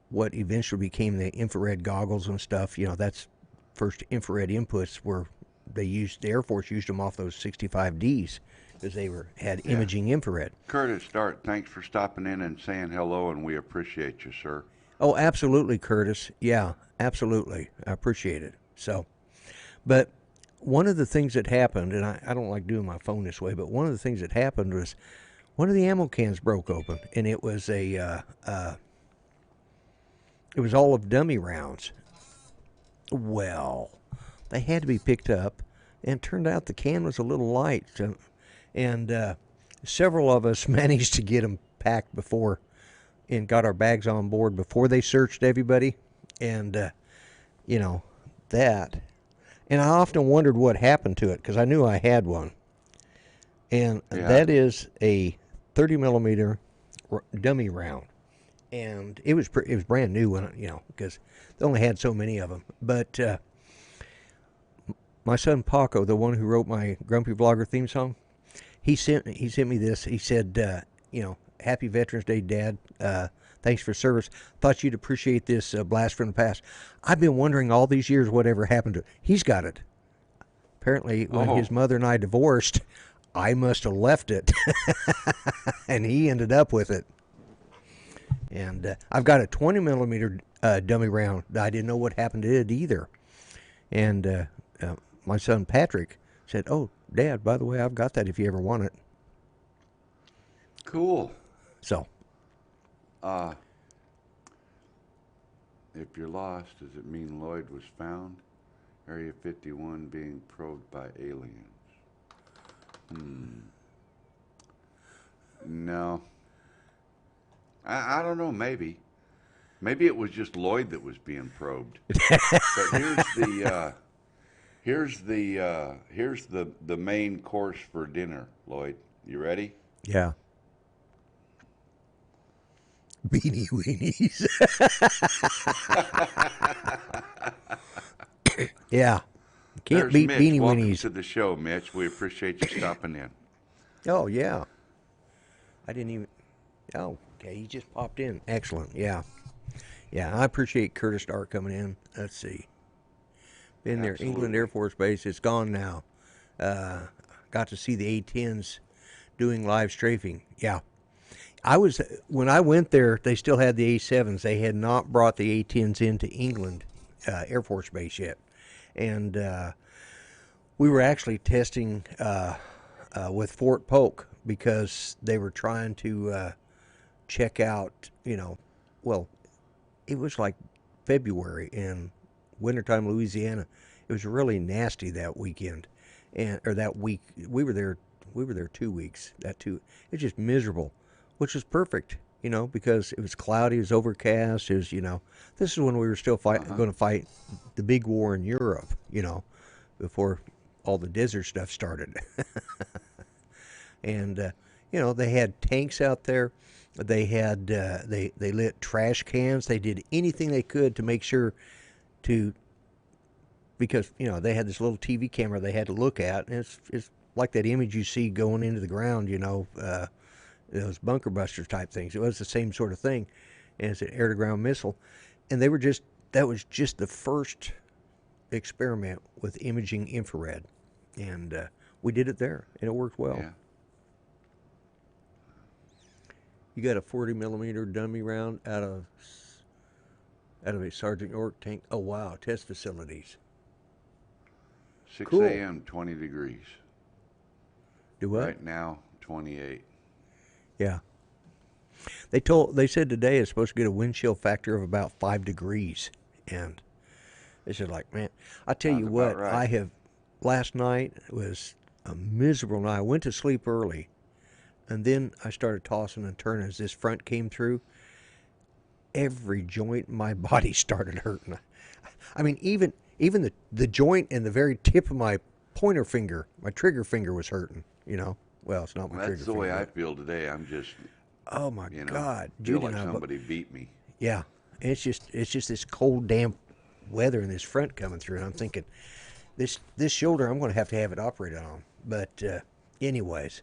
what eventually became the infrared goggles and stuff. That's first infrared inputs were the Air Force used them off those 65Ds because they had imaging infrared. Curtis Dart, thanks for stopping in and saying hello, and we appreciate you, sir. Oh, absolutely, Curtis. Yeah, absolutely. I appreciate it. So, but one of the things that happened, and I don't like doing my phone this way, but one of the things that happened was one of the ammo cans broke open, and it was it was all of dummy rounds. Well, they had to be picked up, and it turned out the can was a little light, and several of us managed to get them packed before and got our bags on board before they searched everybody, and you know that. And I often wondered what happened to it because I knew I had one, and that is a 30 millimeter dummy round, and it was brand new when because they only had so many of them. But my son Paco, the one who wrote my Grumpy Vlogger theme song, he sent me this. He said, Happy Veterans Day, Dad. Thanks for service. Thought you'd appreciate this blast from the past. I've been wondering all these years whatever happened to it. He's got it. Apparently, when his mother and I divorced, I must have left it, and he ended up with it. And I've got a 20 millimeter dummy round. I didn't know what happened to it either. And my son Patrick said, "Oh, Dad, by the way, I've got that if you ever want it." Cool. So. If you're lost, does it mean Lloyd was found? Area 51 being probed by aliens. No. I don't know, maybe. Maybe it was just Lloyd that was being probed. But here's the main course for dinner, Lloyd. You ready? Yeah. Beanie weenies. Yeah. Can't beat Mitch. beanie Welcome weenies. to the show, Mitch. We appreciate you stopping in. Oh, yeah. I didn't even... Oh, okay. He just popped in. Excellent. Yeah. Yeah, I appreciate Curtis Dart coming in. Let's see. Been there. England Air Force Base. It's gone now. Got to see the A-10s doing live strafing. Yeah. When I went there, they still had the A-7s. They had not brought the A-10s into England Air Force Base yet. And we were actually testing with Fort Polk because they were trying to check out, well, it was like February in wintertime Louisiana. It was really nasty that weekend, or that week. We were there 2 weeks. It was just miserable, which was perfect, because it was cloudy, it was overcast. It was, this is when we were still going to fight the big war in Europe, before all the desert stuff started. And they had tanks out there. They had they lit trash cans. They did anything they could to make sure because they had this little TV camera they had to look at, and it's like that image you see going into the ground, those bunker busters type things. It was the same sort of thing, and it's an air to ground missile, and that was just the first experiment with imaging infrared, and we did it there, and it worked well. Yeah. You got a 40 millimeter dummy round out of a Sergeant York tank. Oh wow, test facilities. 6 Cool. a.m., 20 degrees. Do what? Right now, 28. Yeah. They said today it's supposed to get a wind chill factor of about 5 degrees, and it's just like, man, I tell you what, right. Last night was a miserable night. I went to sleep early, and then I started tossing and turning as this front came through. Every joint in my body started hurting. I mean, even the joint and the very tip of my pointer finger, my trigger finger was hurting, Well, it's not my trigger finger. That's the way I feel today. I'm just, oh my God, feel Judy like and I, somebody beat me. yeah, it's just this cold, damp weather and this front coming through. And I'm thinking, this shoulder, I'm going to have it operated on. But anyways,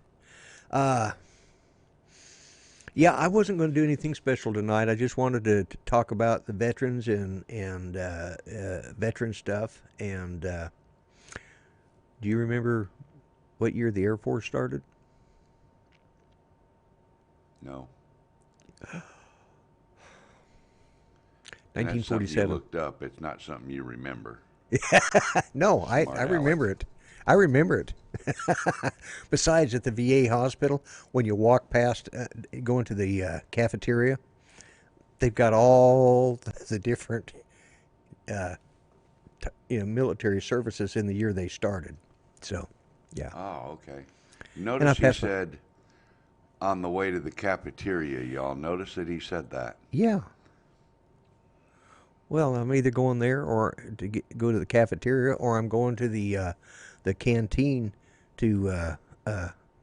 yeah, I wasn't going to do anything special tonight. I just wanted to talk about the veterans and veteran stuff. And Do you remember what year the Air Force started? No. And that's something you 1947. looked up. It's not something you remember. No, I Smart remember Alex. it. I remember it. Besides, at the VA hospital, when you walk past, going to the cafeteria, they've got all the different, military services in the year they started. So, yeah. Oh, okay. And I Notice he passed my, said on the way to the cafeteria, y'all. Notice that he said that. yeah. Well, I'm either going there or go to the cafeteria, or I'm going to the canteen to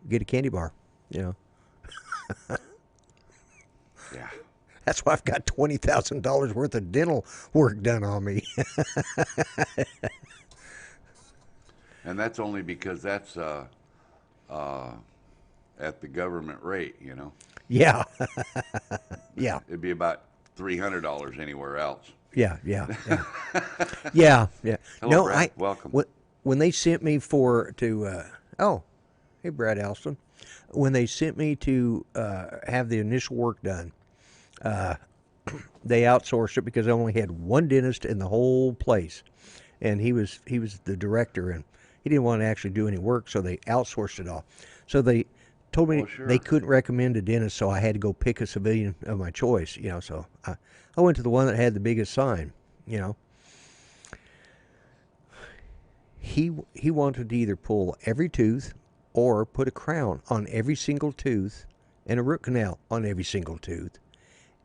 get a candy bar. You know, Yeah. that's why I've got $20,000 worth of dental work done on me. And that's only because that's uh, at the government rate, you know. Yeah, yeah, It'd be about $300 anywhere else. yeah, yeah, yeah, yeah, yeah. Hello, No, Brad. Welcome. when they sent me oh, hey Brad Alston, when they sent me to have the initial work done, they outsourced it because I only had one dentist in the whole place, and he was the director, and he didn't want to actually do any work, so they outsourced it all. So they told me Well, they sure. couldn't recommend a dentist, so I had to go pick a civilian of my choice. So I went to the one that had the biggest sign. You know, he wanted to either pull every tooth or put a crown on every single tooth and a root canal on every single tooth,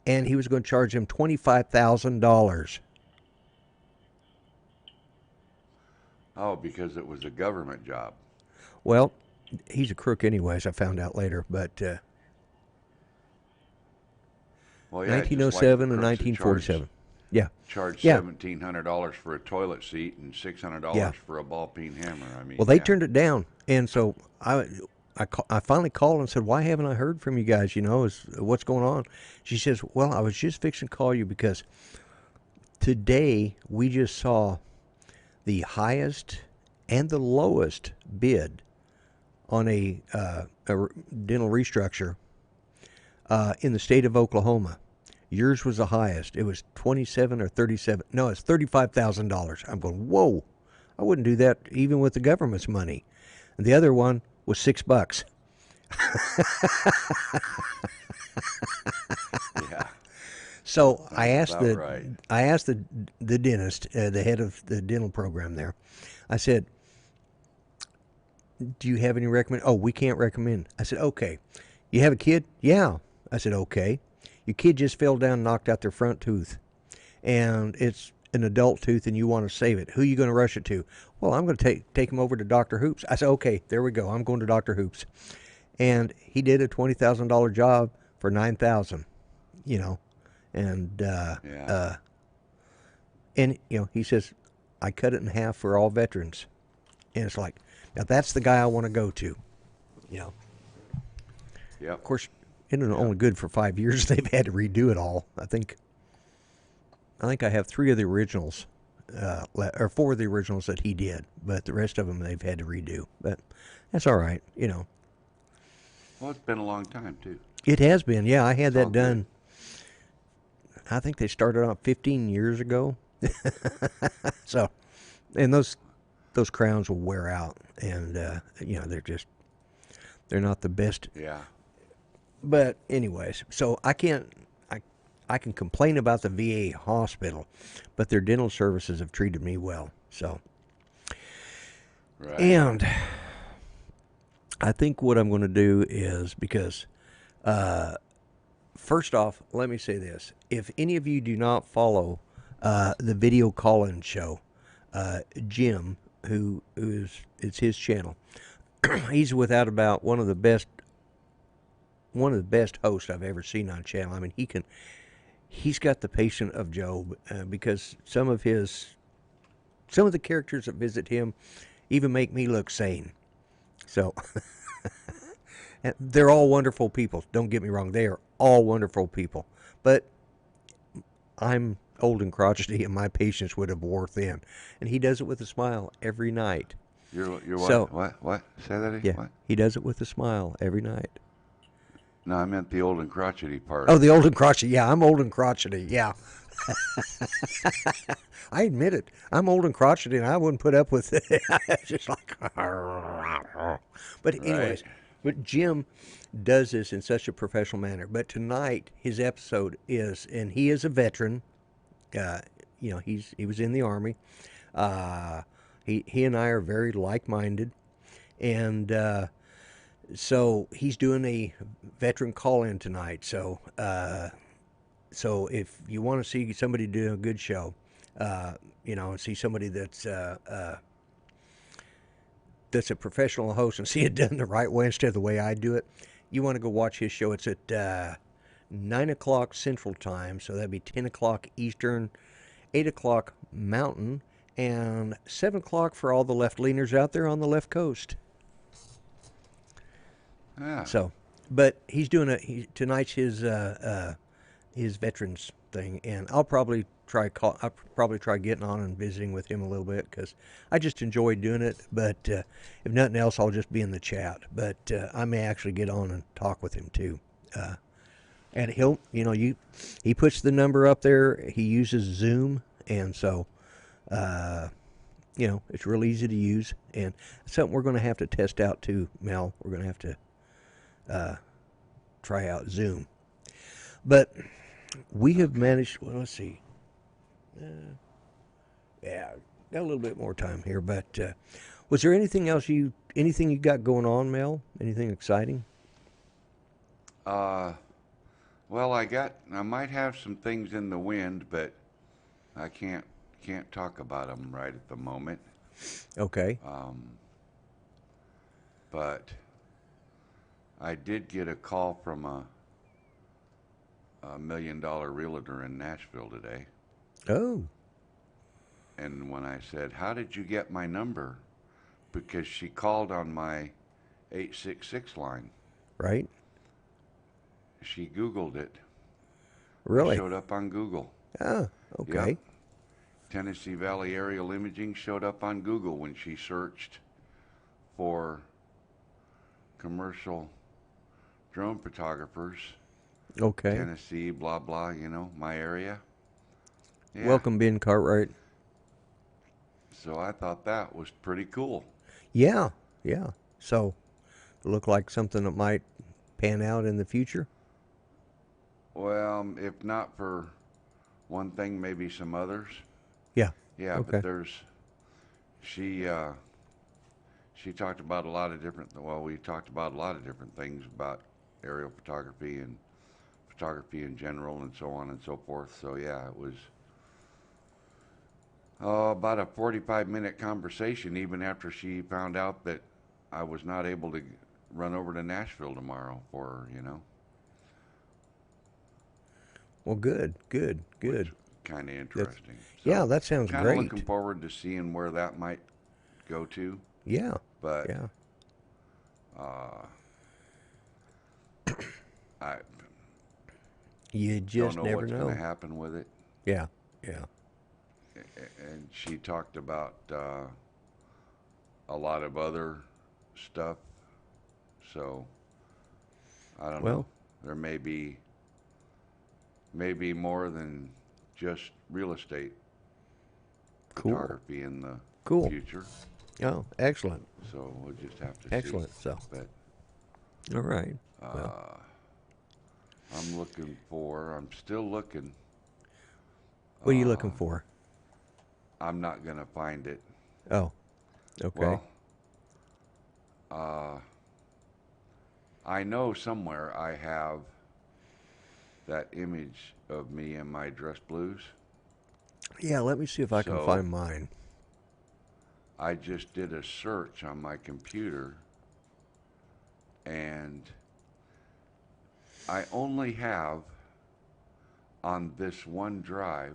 and he was going to charge him $25,000. Oh, because it was a government job. Well, he's a crook anyways, I found out later, but Well, yeah, just like the 1907 and crooks that 1947. Yeah, charge yeah, $1,700 for a toilet seat and $600 yeah. for a ball peen hammer. I mean, Well, they yeah. turned it down, and so I finally called and said, "Why haven't I heard from you guys? What's going on?" She says, "Well, I was just fixing to call you because today we just saw the highest and the lowest bid on a dental restructure in the state of Oklahoma. Yours was the highest. It was 27 or 37. No, it's $35,000. I'm going, whoa! I wouldn't do that even with the government's money. And the other one was $6. Yeah, So I sounds asked about right. the dentist, the head of the dental program there. I said, "Do you have any recommend? Oh, we can't recommend." I said, "Okay. You have a kid?" "Yeah." I said, "Okay. Your kid just fell down and knocked out their front tooth, and it's an adult tooth, and you want to save it. Who are you going to rush it to?" "Well, I'm going to take him over to Dr. Hoops." I said, "Okay, there we go. I'm going to Dr. Hoops," and he did a $20,000 job for $9,000. You know, and Yeah. he says, "I cut it in half for all veterans," and it's like, now that's the guy I want to go to. You know, Yep. of course, it was Yep. only good for 5 years. They've had to redo it all. I think I have three of the originals, or four of the originals that he did, but the rest of them they've had to redo. But that's all right. Well, it's been a long time too. It has been. Yeah, I had It's all that good. done. I think they started on 15 years ago. So, and those crowns will wear out, and they're not the best. Yeah. But anyways, so I can complain about the VA hospital, but their dental services have treated me well. So, Right. and I think what I'm going to do is because first off, let me say this: if any of you do not follow the video call-in show, Jim, it's his channel. He's without about one of the best hosts I've ever seen on channel. I mean, he's got the patience of Job because some of the characters that visit him even make me look sane. So and they're all wonderful people. Don't get me wrong; they are all wonderful people. But I'm old and crotchety, and my patience would have wore thin. And he does it with a smile every night. You're So, what? What? Say that again? yeah, What? he does it with a smile every night. No, I meant the old and crotchety part. Oh, the old and crotchety. Yeah, I'm old and crotchety. Yeah, I admit it. I'm old and crotchety, and I wouldn't put up with it. It's just like, but Right. anyways, but Jim does this in such a professional manner. But tonight, his episode is, and he is a veteran. Uh, he was in the army. Uh, he and I are very like minded, and so he's doing a veteran call in tonight. So if you want to see somebody do a good show, and see somebody that's a professional host and see it done the right way instead of the way I do it, you want to go watch his show. It's at 9 o'clock Central Time, so that'd be 10 o'clock Eastern, 8 o'clock Mountain, and 7 o'clock for all the left leaners out there on the left coast. Yeah. So, but he's doing tonight's his veterans thing, and I'll probably try getting on and visiting with him a little bit because I just enjoy doing it. But if nothing else, I'll just be in the chat. But I may actually get on and talk with him too. And he puts the number up there. He uses Zoom, and so it's real easy to use, and something we're going to have to test out too, Mel. We're going to have to try out Zoom. But we have managed. Well, let's see. Yeah, got a little bit more time here. But was there anything you got going on, Mel? Anything exciting? Well, I might have some things in the wind, but I can't talk about them right at the moment. Okay. But I did get a call from a $1 million realtor in Nashville today. Oh. And when I said, "How did you get my number?" Because she called on my 866 line. Right. She Googled it. Really? It showed up on Google. Oh. Okay. Yep. Tennessee Valley Aerial Imaging showed up on Google when she searched for commercial drone photographers. Okay. Tennessee, blah, blah, my area. Yeah. Welcome, Ben Cartwright. So I thought that was pretty cool. Yeah. Yeah. So, look like something that might pan out in the future. Well, if not for one thing, maybe some others. Yeah. Yeah, Okay. but she talked about a lot of different, well, we talked about a lot of different things about aerial photography and photography in general and so on and so forth. So yeah, it was about a 45-minute conversation even after she found out that I was not able to run over to Nashville tomorrow for her, Well, good. Kind of interesting. Yeah, that sounds Kind great. of looking forward to seeing where that might go to. Yeah. But Yeah. I You don't just know never what's know. going to happen with it. Yeah. Yeah. And she talked about a lot of other stuff. So I don't know. There may be more than just real estate photography in the future. Oh, excellent. So we'll just have to Excellent. see. So, But all right. Well, I'm still looking. what are you looking for? I'm not going to find it. Oh, okay. Well, I know somewhere I have that image of me in my dress blues. Yeah, let me see if I can So- find mine. I just did a search on my computer, and I only have on this one drive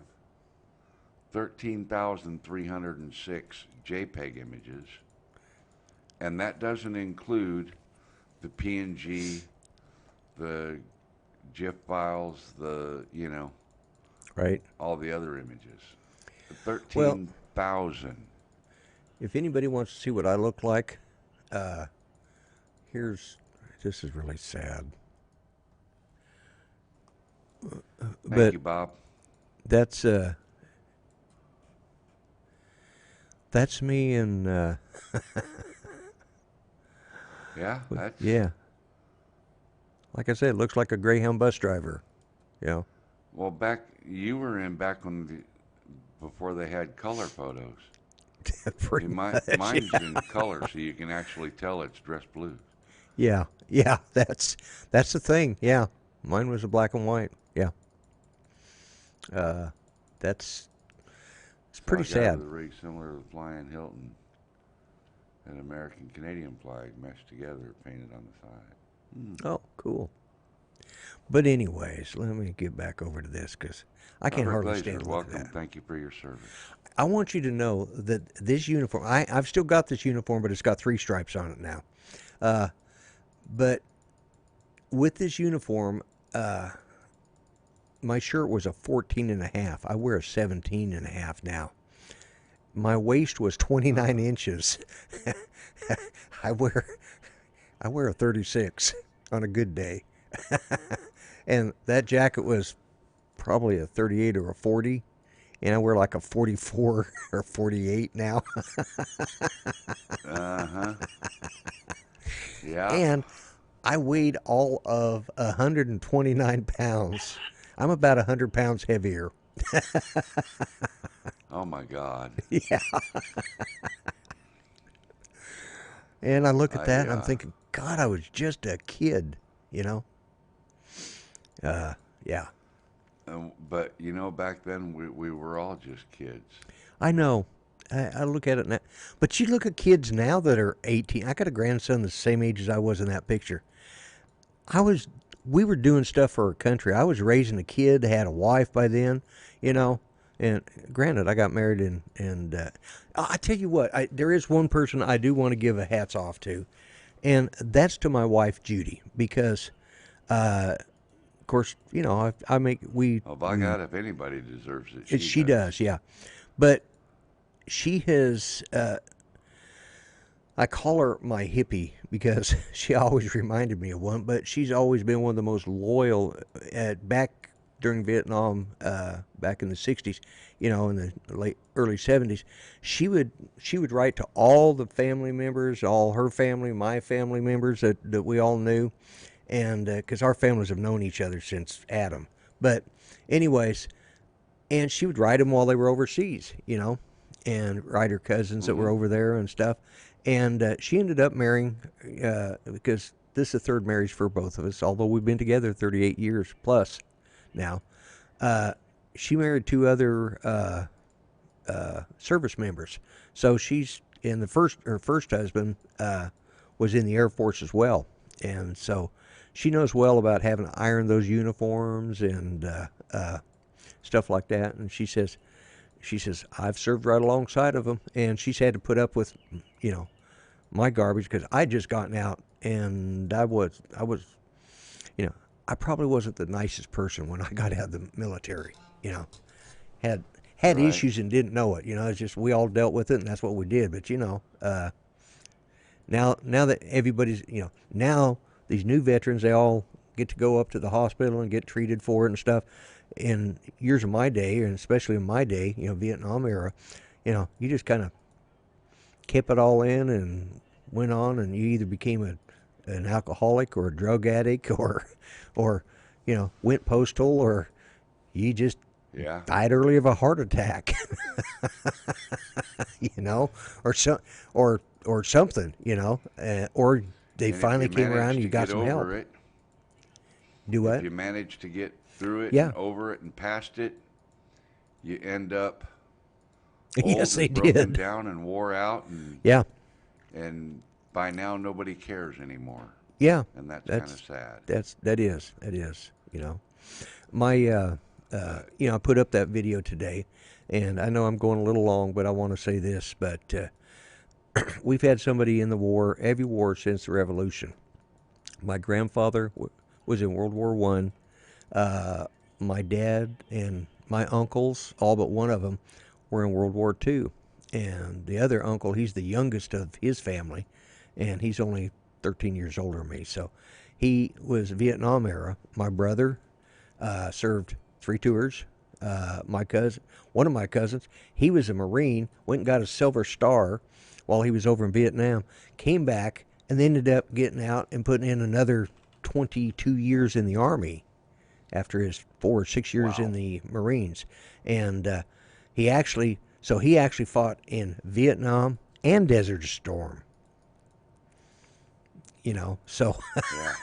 13,306 JPEG images, and that doesn't include the PNG, the GIF files, Right. all the other images. 13,000. If anybody wants to see what I look like, here's. This is really sad. Thank But you, Bob. that's that's me and Yeah, that's yeah. Like I said, it looks like a Greyhound bus driver. You know. well. Back you were in back when before they had color photos. Pretty much. Mine's in color, so you can actually tell it's dress blue. Yeah. Yeah. That's the thing. Yeah. Mine was a black and white. Yeah. Uh, that's it's So I pretty got it sad. with a rig similar to the Flying Hilton, an American Canadian flag meshed together, painted on the side. Oh, cool. But anyways, let me get back over to this because I can't Robert hardly Glazer, stand to look at welcome. that. Thank you for your service. I want you to know that this uniform, I've still got this uniform, but it's got 3 stripes on it now. But with this uniform, my shirt was a 14 and a half. I wear a 17 and a half now. My waist was 29 inches. I wear a 36 on a good day. And that jacket was probably a 38 or a 40, and I wear like a 44 or 48 now. Uh-huh. Yeah. And I weighed all of 129 pounds. I'm about 100 pounds heavier. Oh my God. Yeah. And I look at I that and I'm thinking, God, I was just a kid, you know? Yeah. But you know, back then we were all just kids. I know. I look at it now. But you look at kids now that are 18. I got a grandson the same age as I was in that picture. We were doing stuff for our country. I was raising a kid, had a wife by then, you know. And granted, I got married and I tell you what, there is one person I do want to give a hats off to, and that's to my wife Judy, because, of course, you know, Oh, by God, if anybody deserves it, she does, yeah, but she has. I call her my hippie because she always reminded me of one, but she's always been one of the most loyal back during Vietnam, back in the 60s, you know, in the early 70s. She would write to all the family members, all her family, my family members that we all knew, and because our families have known each other since Adam. But anyways, and she would write them while they were overseas, you know, and write her cousins that were over there and stuff. And she ended up marrying, because this is the third marriage for both of us, although we've been together 38 years plus now. She married 2 other service members. So she's in her first husband was in the Air Force as well. And so she knows well about having to iron those uniforms and stuff like that. And she says, I've served right alongside of them, and she's had to put up with, you know, my garbage because I just gotten out, and I was, you know, I probably wasn't the nicest person when I got out of the military. You know, had Right. issues and didn't know it. You know, it's just we all dealt with it, and that's what we did. But you know, now that everybody's, you know, now these new veterans, they all get to go up to the hospital and get treated for it and stuff. In years of my day, and especially in my day, you know, Vietnam era, you know, you just kind of kept it all in and went on, and you either became an alcoholic or a drug addict, or you know, went postal, or you just Yeah. died early of a heart attack, you know, or something, you know, or they And if finally you came around manage and you to got get some help. over it, Do if what? you manage to get through it Yeah. and over it and past it, you end up old Yes, they and broken did. down and wore out, Yeah, and by now nobody cares anymore, yeah. and that's kind of That's sad. that is. You know, my you know, I put up that video today, and I know I'm going a little long, but I want to say this. But we've had somebody in the war, every war since the Revolution. My grandfather was in World War One. My dad and my uncles, all but one of them, were in World War Two. And the other uncle, he's the youngest of his family, and he's only 13 years older than me. So he was Vietnam era. My brother served 3 tours. My cousin, one of my cousins, he was a Marine, went and got a Silver Star while he was over in Vietnam, came back, and ended up getting out and putting in another 22 years in the Army after his 4 or 6 years Wow. in the Marines. And he actually fought in Vietnam and Desert Storm. So Yeah.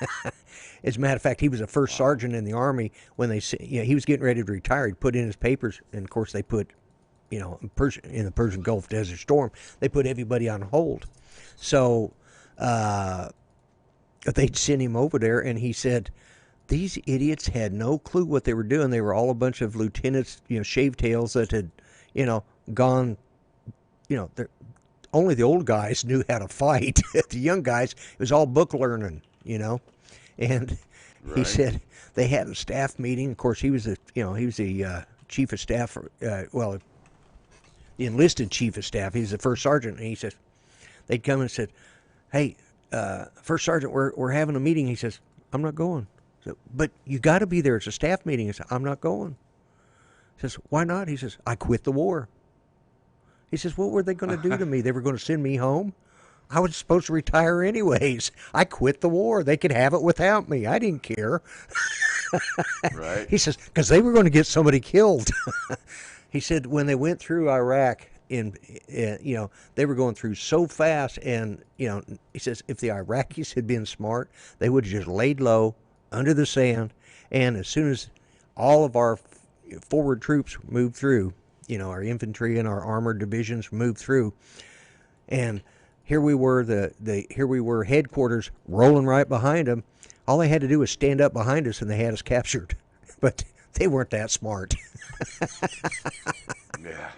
as a matter of fact, he was a first Wow. sergeant in the Army when he was getting ready to retire. He put in his papers, and of course they put, in the Persian Gulf Desert Storm, they put everybody on hold. So they'd send him over there, and he said these idiots had no clue what they were doing. They were all a bunch of lieutenants, shaved tails that had, gone, they're only the old guys knew how to fight. The young guys, it was all book learning. And he Right. said they had a staff meeting. Of course, he was the chief of staff. Well, the enlisted chief of staff. He was the first sergeant, and he says they'd come and said, "Hey, first sergeant, we're having a meeting." He says, "I'm not going." So, but you got to be there. It's a staff meeting. He said, "I'm not going." He says, "Why not?" He says, "I quit the war." He says, "What were they going to do to me? They were going to send me home? I was supposed to retire anyways. I quit the war. They could have it without me. I didn't care." Right. He says, "Because they were going to get somebody killed." He said when they went through Iraq, they were going through so fast, and he says if the Iraqis had been smart, they would have just laid low under the sand, and as soon as all of our forward troops moved through, our infantry and our armored divisions moved through, and here we were, here we were headquarters rolling right behind them. All they had to do was stand up behind us, and they had us captured. But they weren't that smart. Yeah.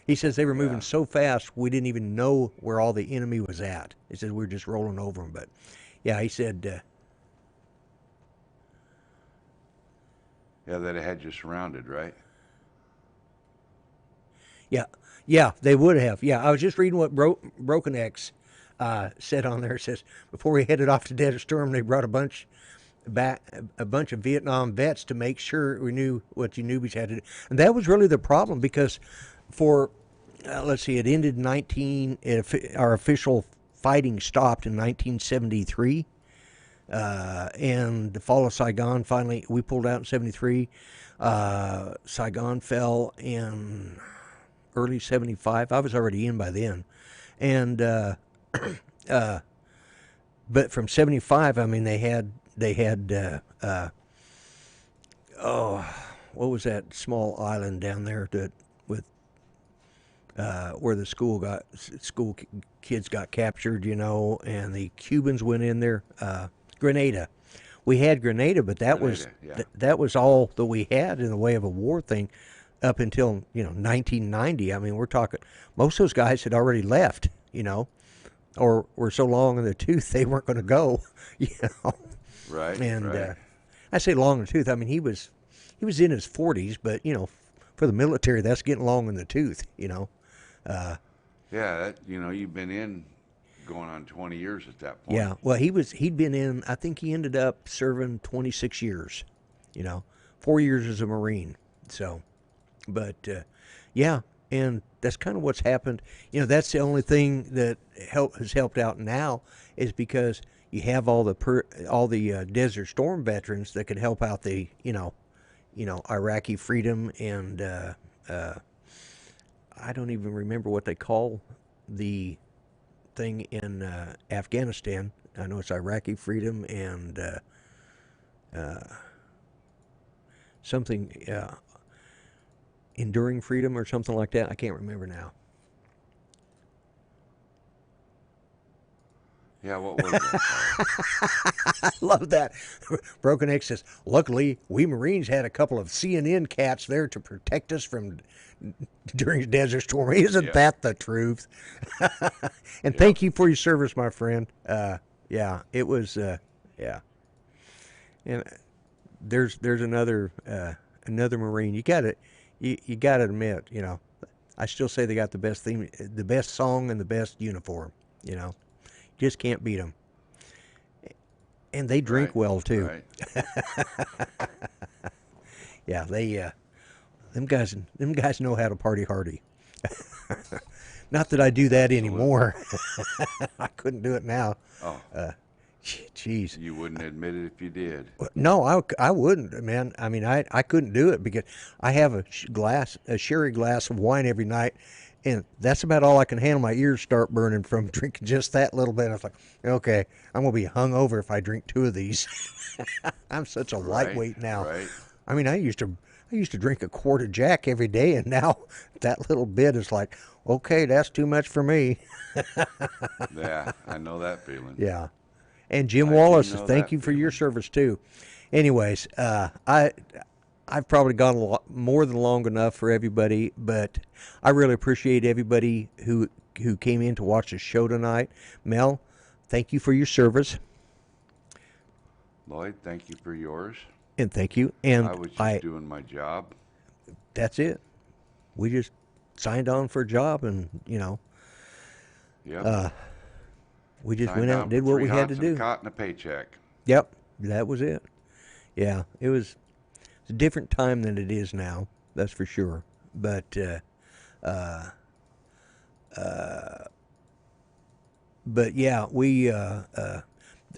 He says they were moving Yeah. so fast we didn't even know where all the enemy was at. He says we were just rolling over them. But yeah, he said, Yeah, that it had you surrounded, right? yeah, they would have. Yeah, I was just reading what Broken X said on there. It says before we headed off to Desert Storm, they brought a bunch of Vietnam vets to make sure we knew what you newbies had to do. And that was really the problem because for, let's see, it ended our official fighting stopped in 1973. And the fall of Saigon, finally, we pulled out in 73. Saigon fell in early 75. I was already in by then. And, but from 75, I mean, they had what was that small island down there that with where the school kids got captured, and the Cubans went in there. Grenada. We had Grenada, but Grenada, yeah. that was all that we had in the way of a war thing up until 1990. I mean, we're talking most of those guys had already left, or were so long in the tooth they weren't going to go, you know. Right. And Right. I say long in the tooth. I mean, he was in his 40s, but for the military, that's getting long in the tooth, Yeah. That, you've been in going on 20 years at that point. Yeah. Well, he'd been in. I think he ended up serving 26 years. 4 years as a Marine. So, but yeah, and that's kind of what's happened. That's the only thing that has helped out now is because you have all the Desert Storm veterans that could help out the Iraqi freedom and I don't even remember what they call the thing in Afghanistan. I know it's Iraqi freedom and something enduring freedom or something like that. I can't remember now. Yeah, what was that called? I love that. Broken X says, luckily, we Marines had a couple of CNN cats there to protect us from during Desert Storm. Isn't Yeah. that the truth? And Yeah. thank you for your service, my friend. Yeah, it was, yeah. And there's another Marine. You got to admit, I still say they got the best theme, the best song, and the best uniform. You know, just can't beat them. And they drink Right. well too. Right. Yeah, them guys know how to party hardy. Not that I do that Absolutely. anymore. I couldn't do it now. Oh, Jeez. you wouldn't admit it if you did. No, I wouldn't, man. I mean, I couldn't do it because I have a sherry glass of wine every night, and that's about all I can handle. My ears start burning from drinking just that little bit. I was like, okay, I'm gonna be hungover if I drink 2 of these. I'm such a Right. lightweight now. Right. I mean, I used to drink a quart of Jack every day, and now that little bit is like, okay, that's too much for me. Yeah, I know that feeling. Yeah. And Jim I do Wallace, know thank that you for your feeling. service too. Anyways, I've probably gone a lot more than long enough for everybody, but I really appreciate everybody who came in to watch the show tonight. Mel, thank you for your service, Lloyd, thank you for yours. and thank you. I And was just doing my job. that's it. We just signed on for a job, and Yep. we just Signed went out on and for did what 3 we had to hots and a do. cot and a paycheck. Yep, that was it. Yeah, it's a different time than it is now. That's for sure. But yeah,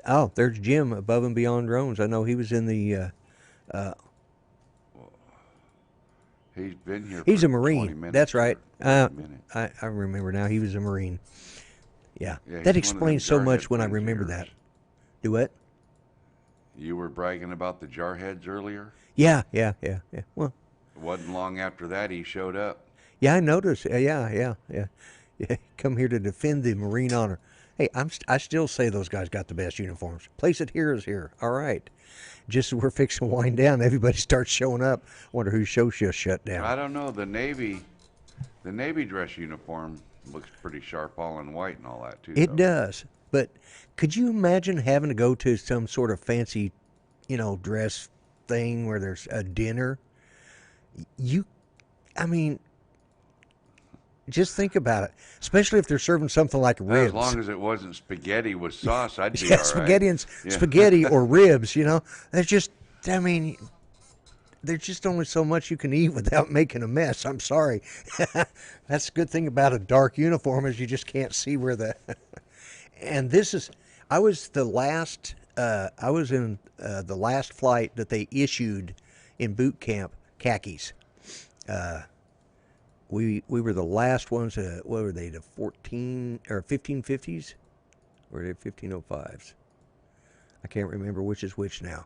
oh, there's Jim above and beyond drones. I know he was in the. He's been here He's for a 20 Marine. That's minutes right. or 30 minutes. I remember now. He was a Marine. Yeah, Yeah, that he's one of them explains so jarhead much when I friends of remember yours. that. Do what? You were bragging about the jarheads earlier. Yeah. Well, It wasn't long after that he showed up. yeah, I noticed. Yeah. Come here to defend the Marine honor. Hey, I still say those guys got the best uniforms. Place it here is here. All right. Just as we're fixing to wind down, everybody starts showing up. Wonder whose show just shut down. I don't know. The Navy dress uniform looks pretty sharp, all in white and all that too. It Though. does. But could you imagine having to go to some sort of fancy, dress thing where there's a dinner? You, I mean, just think about it. Especially if they're serving something like As ribs. long as it wasn't spaghetti with sauce, I'd be Yeah, all right. Yeah. spaghetti or ribs. There's just, I mean, there's just only so much you can eat without making a mess. I'm sorry. That's the good thing about a dark uniform is you just can't see where the. And I was the last. I was in the last flight that they issued in boot camp khakis. We were the last ones. What were they? The 14 or 1550s, or the 1505s? I can't remember which is which now.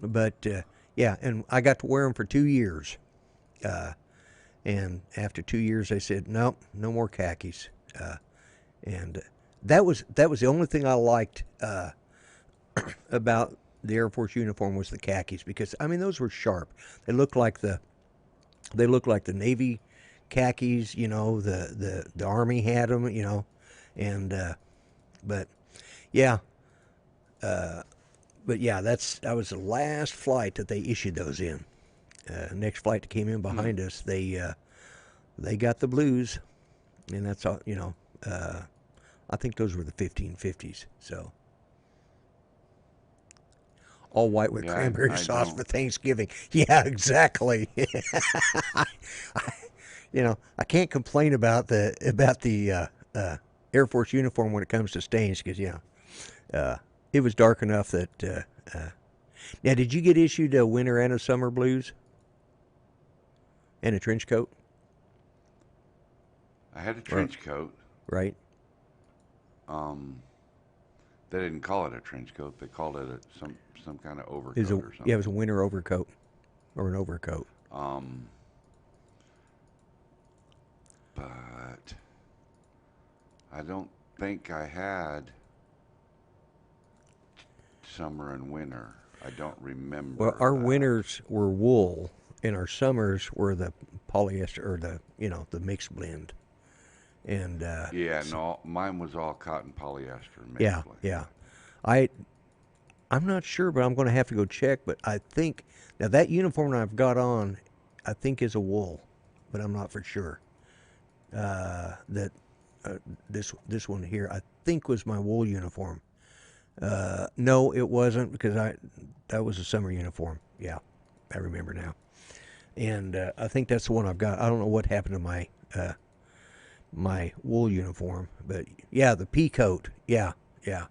But yeah, and I got to wear them for 2 years. And after 2 years, they said, nope, no more khakis. And that was the only thing I liked about the Air Force uniform was the khakis because I mean those were sharp. They looked like the Navy khakis. The Army had them. And but yeah. But yeah, that was the last flight that they issued those in. Next flight that came in behind us, they got the blues, and that's all. I think those were the 1550s. So all white with Yeah, cranberry I sauce don't. for Thanksgiving. Yeah, exactly. I can't complain about the Air Force uniform when it comes to stains because it was dark enough that. Now, did you get issued a winter and a summer blues and a trench coat? I had a Or, trench coat. right? They didn't call it a trench coat. They called it some kind of It was overcoat or it was a something. winter overcoat or an overcoat. Um, but I don't think I had summer and winter. I don't Well, remember our that. winters were wool, and our summers were the polyester or the mixed blend. And Yeah, no, mine was all cotton polyester yeah, mixed. yeah. I'm not sure, but I'm going to have to go check. But I think now that uniform I've got on, I think is a wool. but I'm not for sure. That this one here, I think, was my wool uniform. No, it wasn't, because that was a summer uniform. Yeah, I remember now. And I think that's the one I've got. I don't know what happened to my wool uniform, but yeah, the pea coat. Yeah, yeah.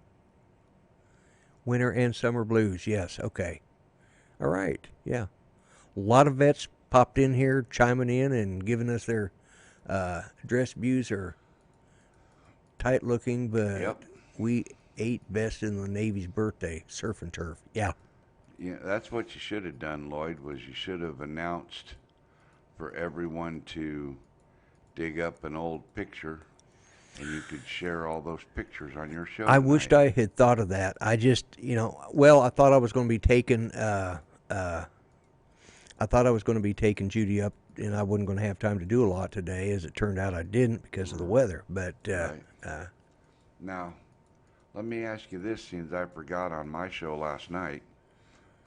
Winter and summer blues. Yes. Okay. All right. Yeah. A lot of vets popped in here, chiming in and giving us their dress views are tight looking, but Yep. we ate best in the Navy's birthday, surf and turf. Yeah. Yeah, that's what you should have done, Lloyd, was you should have announced for everyone to dig up an old picture and you could share all those pictures on your show I tonight. wished I had thought of that. I just, well, I thought I was going to be taking, I thought I was going to be taking Judy up, and I wasn't going to have time to do a lot today. As it turned out, I didn't because of the weather. But Right. Now, let me ask you this, since I forgot on my show last night.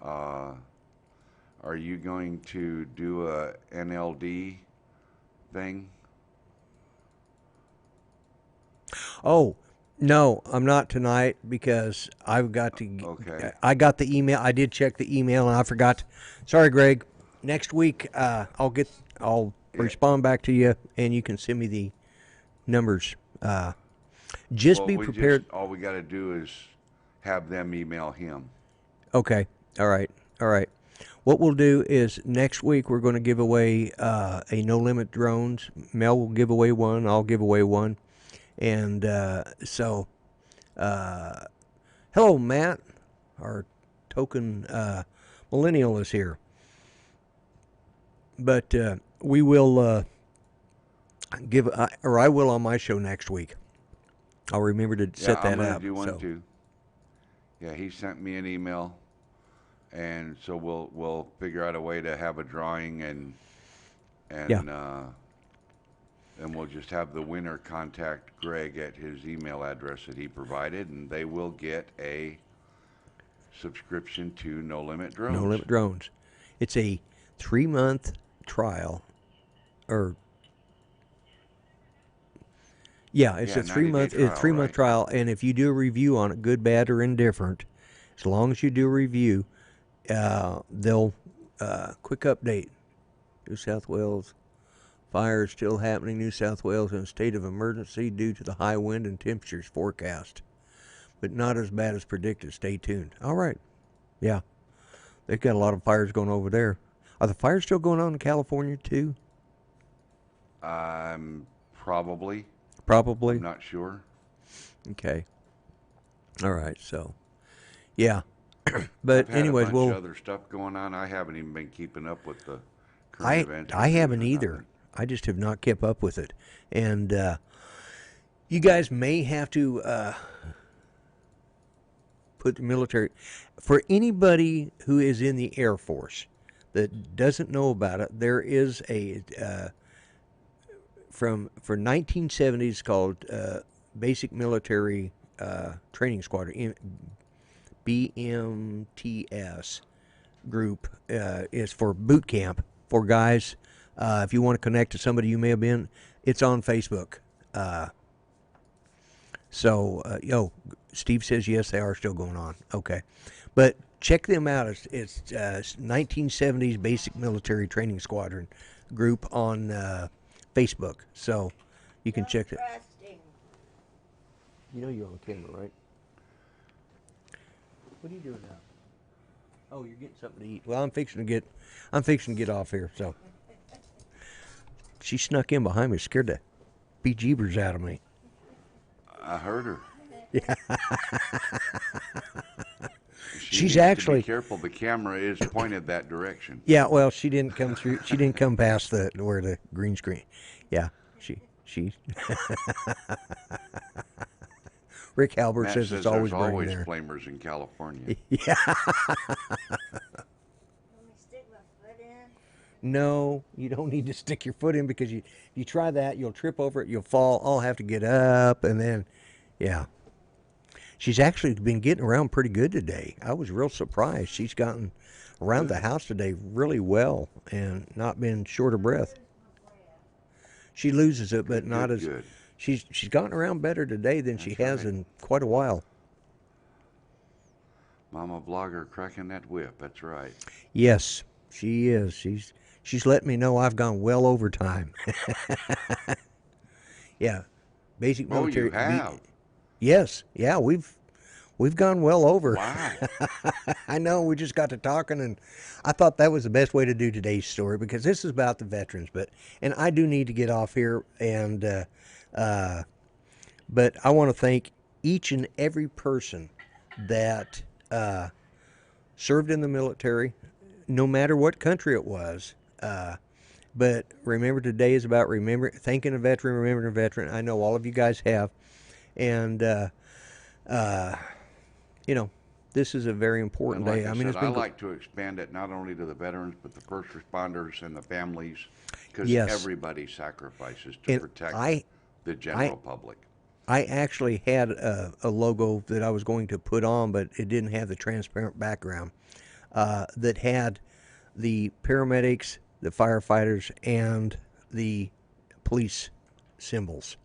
Uh, are you going to do a NLD thing? oh no, I'm not tonight because I've got to. Okay. I got the email. I did check the email, and I forgot. Sorry, Greg. Next week, I'll Yeah. respond back to you, and you can send me the numbers. Just Well, be prepared. all we got to do is have them email him. Okay. All right. All right. What we'll do is next week we're going to give away a No Limit drones. Mel will give away one. I'll give away one. And hello, Matt. Our token millennial is here. But we will I will on my show next week. I'll remember to set I'm that gonna up. do one So, too. Yeah, he sent me an email, and so we'll figure out a way to have a drawing and yeah. and we'll just have the winner contact Greg at his email address that he provided, and they will get a subscription to No Limit No Drones. Limit drones. It's a 3-month trial, or yeah, it's Yeah, a 90-day 3-month trial, right? trial, and if you do a review on it, good, bad, or indifferent, as long as you do a review, they'll quick update. New South Wales fire is still happening. New South Wales in a state of emergency due to the high wind and temperatures forecast, but not as bad as predicted. Stay tuned. All right, yeah, they've got a lot of fires going over there. Are the fires still going on in California too? Probably. Probably. I'm not sure. Okay. All right. So, yeah. But I've had anyways, a bunch of we'll. other stuff going on. I haven't even been keeping up with the current events. I news haven't or either. nothing. I just have not kept up with it, and you guys may have to put the military. For anybody who is in the Air Force that doesn't know about it, there is a for 1970s called Basic Military Training Squadron, BMTS group. Is for boot camp for guys. If you want to connect to somebody you may have been, it's on Facebook. Steve says yes, they are still going on. Okay, but check them out. It's 1970s Basic Military Training Squadron group on Facebook, so you can check it. You know you're on camera, right? What are you doing now? Oh, you're getting something to eat. Well, I'm fixing to get off here. So she snuck in behind me, scared the bejeebers out of me. I heard her. Yeah. She She's needs to actually be careful. The camera is pointed that direction. Yeah, well, she didn't come through. She didn't come past where the green screen. Yeah, she. Rick Halbert Matt says says it's always there's burning always there. flamers in California. Yeah. No, you don't need to stick your foot in, because if you try that, you'll trip over it, you'll fall. I'll have to get up, and then, yeah. She's actually been getting around pretty good today. I was real surprised. She's gotten around the house today really well and not been short of breath. She loses it, but not Good, as good. she's gotten around better today than she That's has right. in quite a while. Mama Vlogger cracking that whip. That's right. Yes, she is. She's letting me know I've gone well over time. Yeah, basic Oh, you military. have. Yes, yeah, we've gone well over. Wow. I know we just got to talking, and I thought that was the best way to do today's story because this is about the veterans. And I do need to get off here, and but I want to thank each and every person that served in the military, no matter what country it was. But remember, today is about thanking a veteran, remembering a veteran. I know all of you guys have, and uh, you know, this is a very important And like day. I I mean, said, it's I been like to expand it not only to the veterans, but the first responders and the families, because yes, everybody sacrifices to and protect the I general public. I actually had a logo that I was going to put on, but it didn't have the transparent background that had the paramedics, the firefighters, and the police symbols,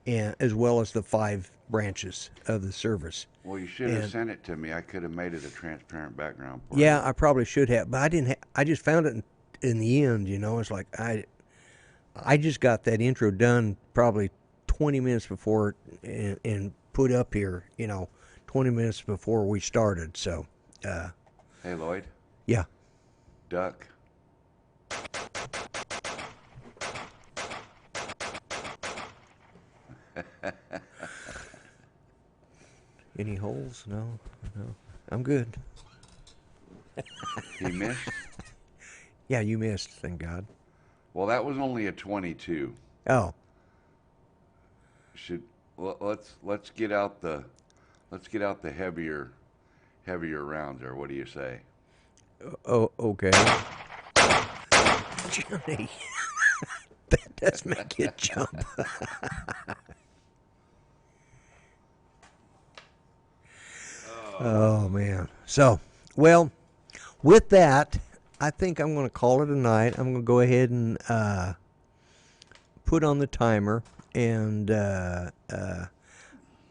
and as well as the 5 branches of the service. Well, you should have And sent it to me. I could have made it a transparent background for yeah, you. I probably should have, but I didn't. I just found it in the end. It's like I just got that intro done probably 20 minutes before and put up here. 20 minutes before we started. So, Hey, Lloyd, yeah. duck. Any holes? No, no. I'm good. He missed. Yeah, you missed. Thank God. Well, that was only a 22. Oh, Should let's get out the heavier rounds there. What do you say? oh, okay. Johnny, that does make you jump. Oh man. So, well, with that, I think I'm going to call it a night. I'm going to go ahead and put on the timer, and I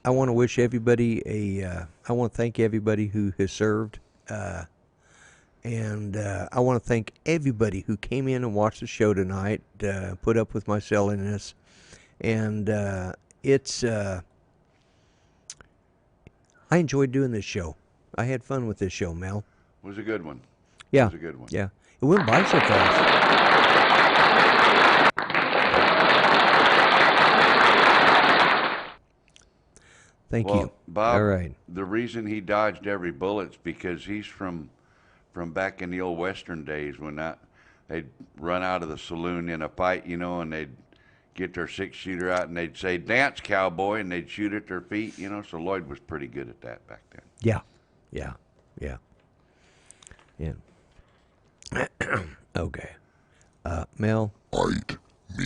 want to wish everybody I want to thank everybody who has served, and I want to thank everybody who came in and watched the show tonight, put up with my silliness, and it's. I enjoyed doing this show. I had fun with this show, Mel. It was a good one. It Yeah, was a good one. yeah. It went by so fast. Thank Well, you. Bob, All right. the reason he dodged every bullet's because he's from back in the old Western days when they'd run out of the saloon in a fight, and they'd get their 6-shooter out and they'd say, "Dance, cowboy," and they'd shoot at their feet, So Lloyd was pretty good at that back then. Yeah, yeah, yeah, yeah. Okay. Mel. Bite me.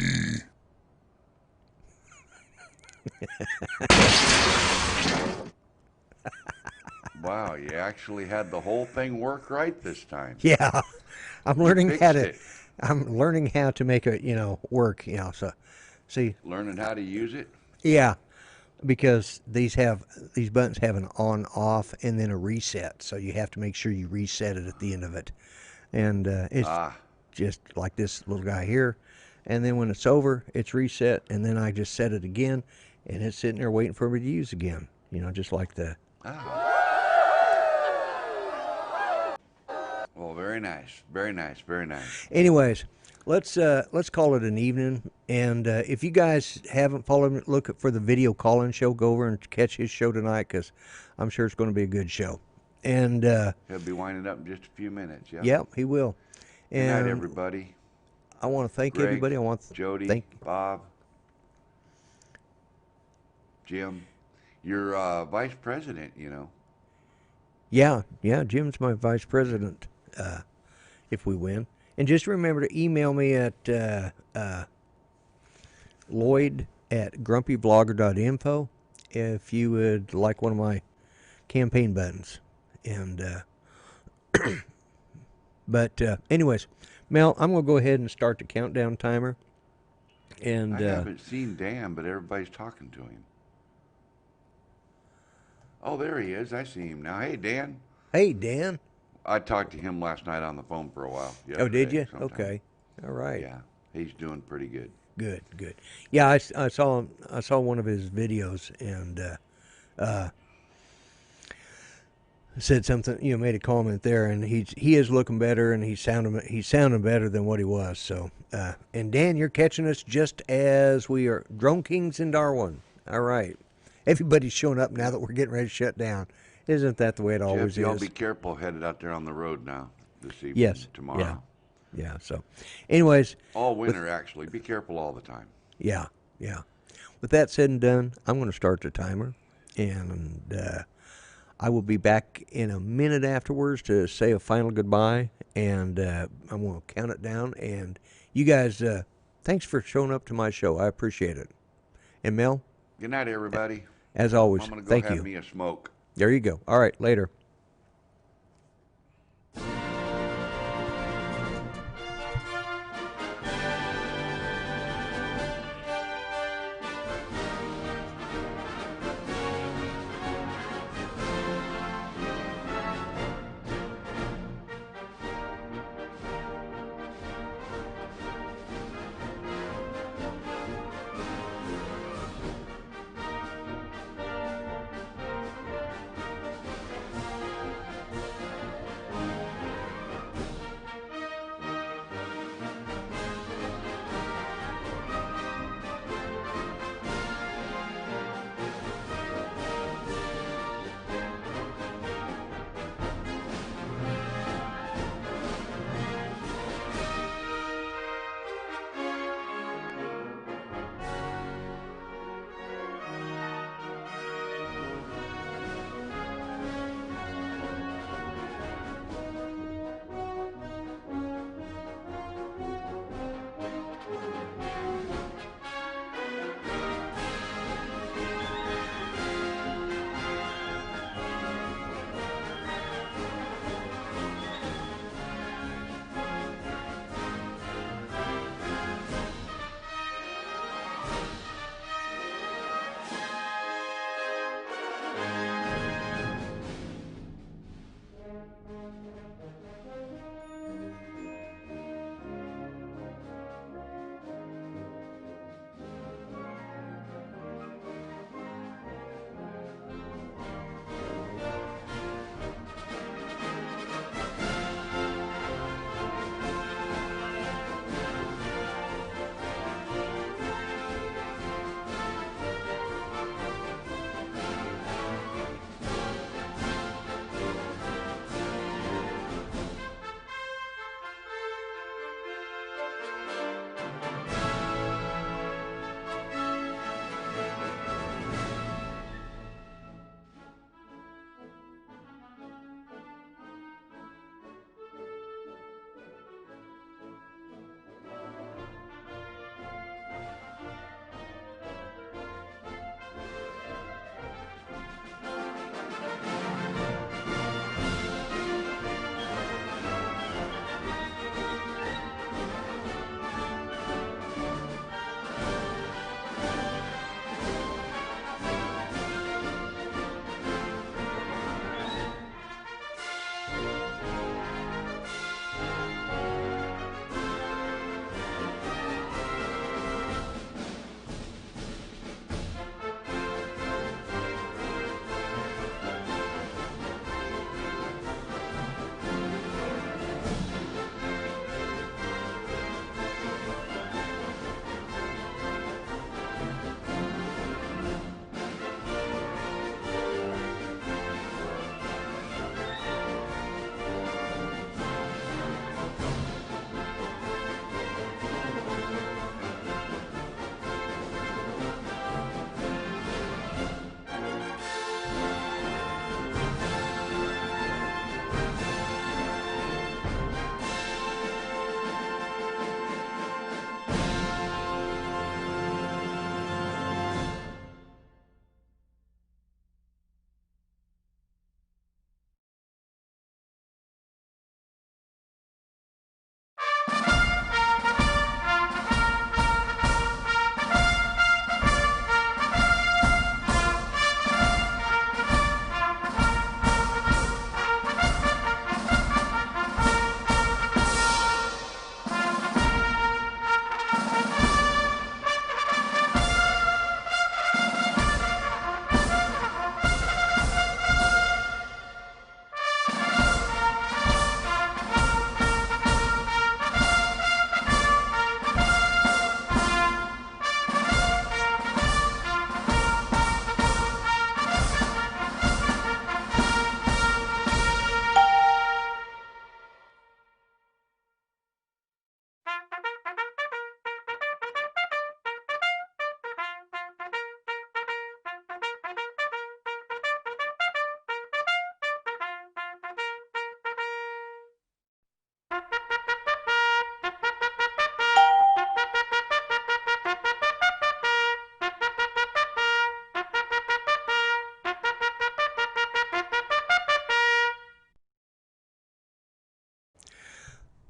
Wow, you actually had the whole thing work right this time. Yeah, I'm learning fixed how to. it. I'm learning how to make it, work. So, see, Learning how to use it. yeah, because these buttons have an on off and then a reset, so you have to make sure you reset it at the end of it, and it's just like this little guy here, and then when it's over, it's reset, and then I just set it again, and it's sitting there waiting for me to use again. Just like the. Well, very nice, very nice, very nice. Anyways, let's call it an evening. And if you guys haven't followed me, look for the video call-in show. Go over and catch his show tonight because I'm sure it's going to be a good show. And He'll be winding up in just a few minutes. Yeah. yep, he will. Good And night, everybody. I want to thank Greg, everybody. I want to Jody, thank. Bob, Jim. You're vice president, Yeah, Jim's my vice president. If we win, and just remember to email me at Lloyd@grumpyblogger.info if you would like one of my campaign buttons. And but anyways, Mel, I'm gonna go ahead and start the countdown timer. And I haven't seen Dan, but everybody's talking to him. Oh, there he is. I see him now. Hey, Dan. hey, Dan. I talked to him last night on the phone for a while. Oh, did Yesterday, you? sometime. Okay. All right. Yeah, he's doing pretty good. Good, good. Yeah, I saw him. I saw one of his videos and said something. Made a comment there, and he is looking better, and he's sounding better than what he was. So, and Dan, you're catching us just as we are Drone Kings in Darwin. All right, everybody's showing up now that we're getting ready to shut down. Isn't that the way it always Jeff, y'all is? be careful headed out there on the road now this evening. Yes. Tomorrow. Yeah. So, anyways, All winter, actually. Be careful all the time. yeah. With that said and done, I'm going to start the timer, and I will be back in a minute afterwards to say a final goodbye, and I'm going to count it down. And you guys, thanks for showing up to my show. I appreciate it. And Mel, Good night, everybody. as always, I'm going to go thank have you. me a smoke. There you go. All right, later.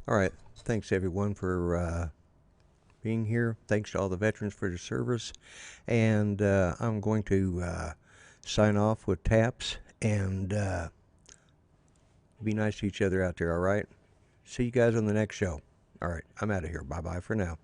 All right. Thanks, everyone, for being here. Thanks to all the veterans for their service. And I'm going to sign off with taps and be nice to each other out there, all right? See you guys on the next show. All right. I'm out of here. Bye-bye for now.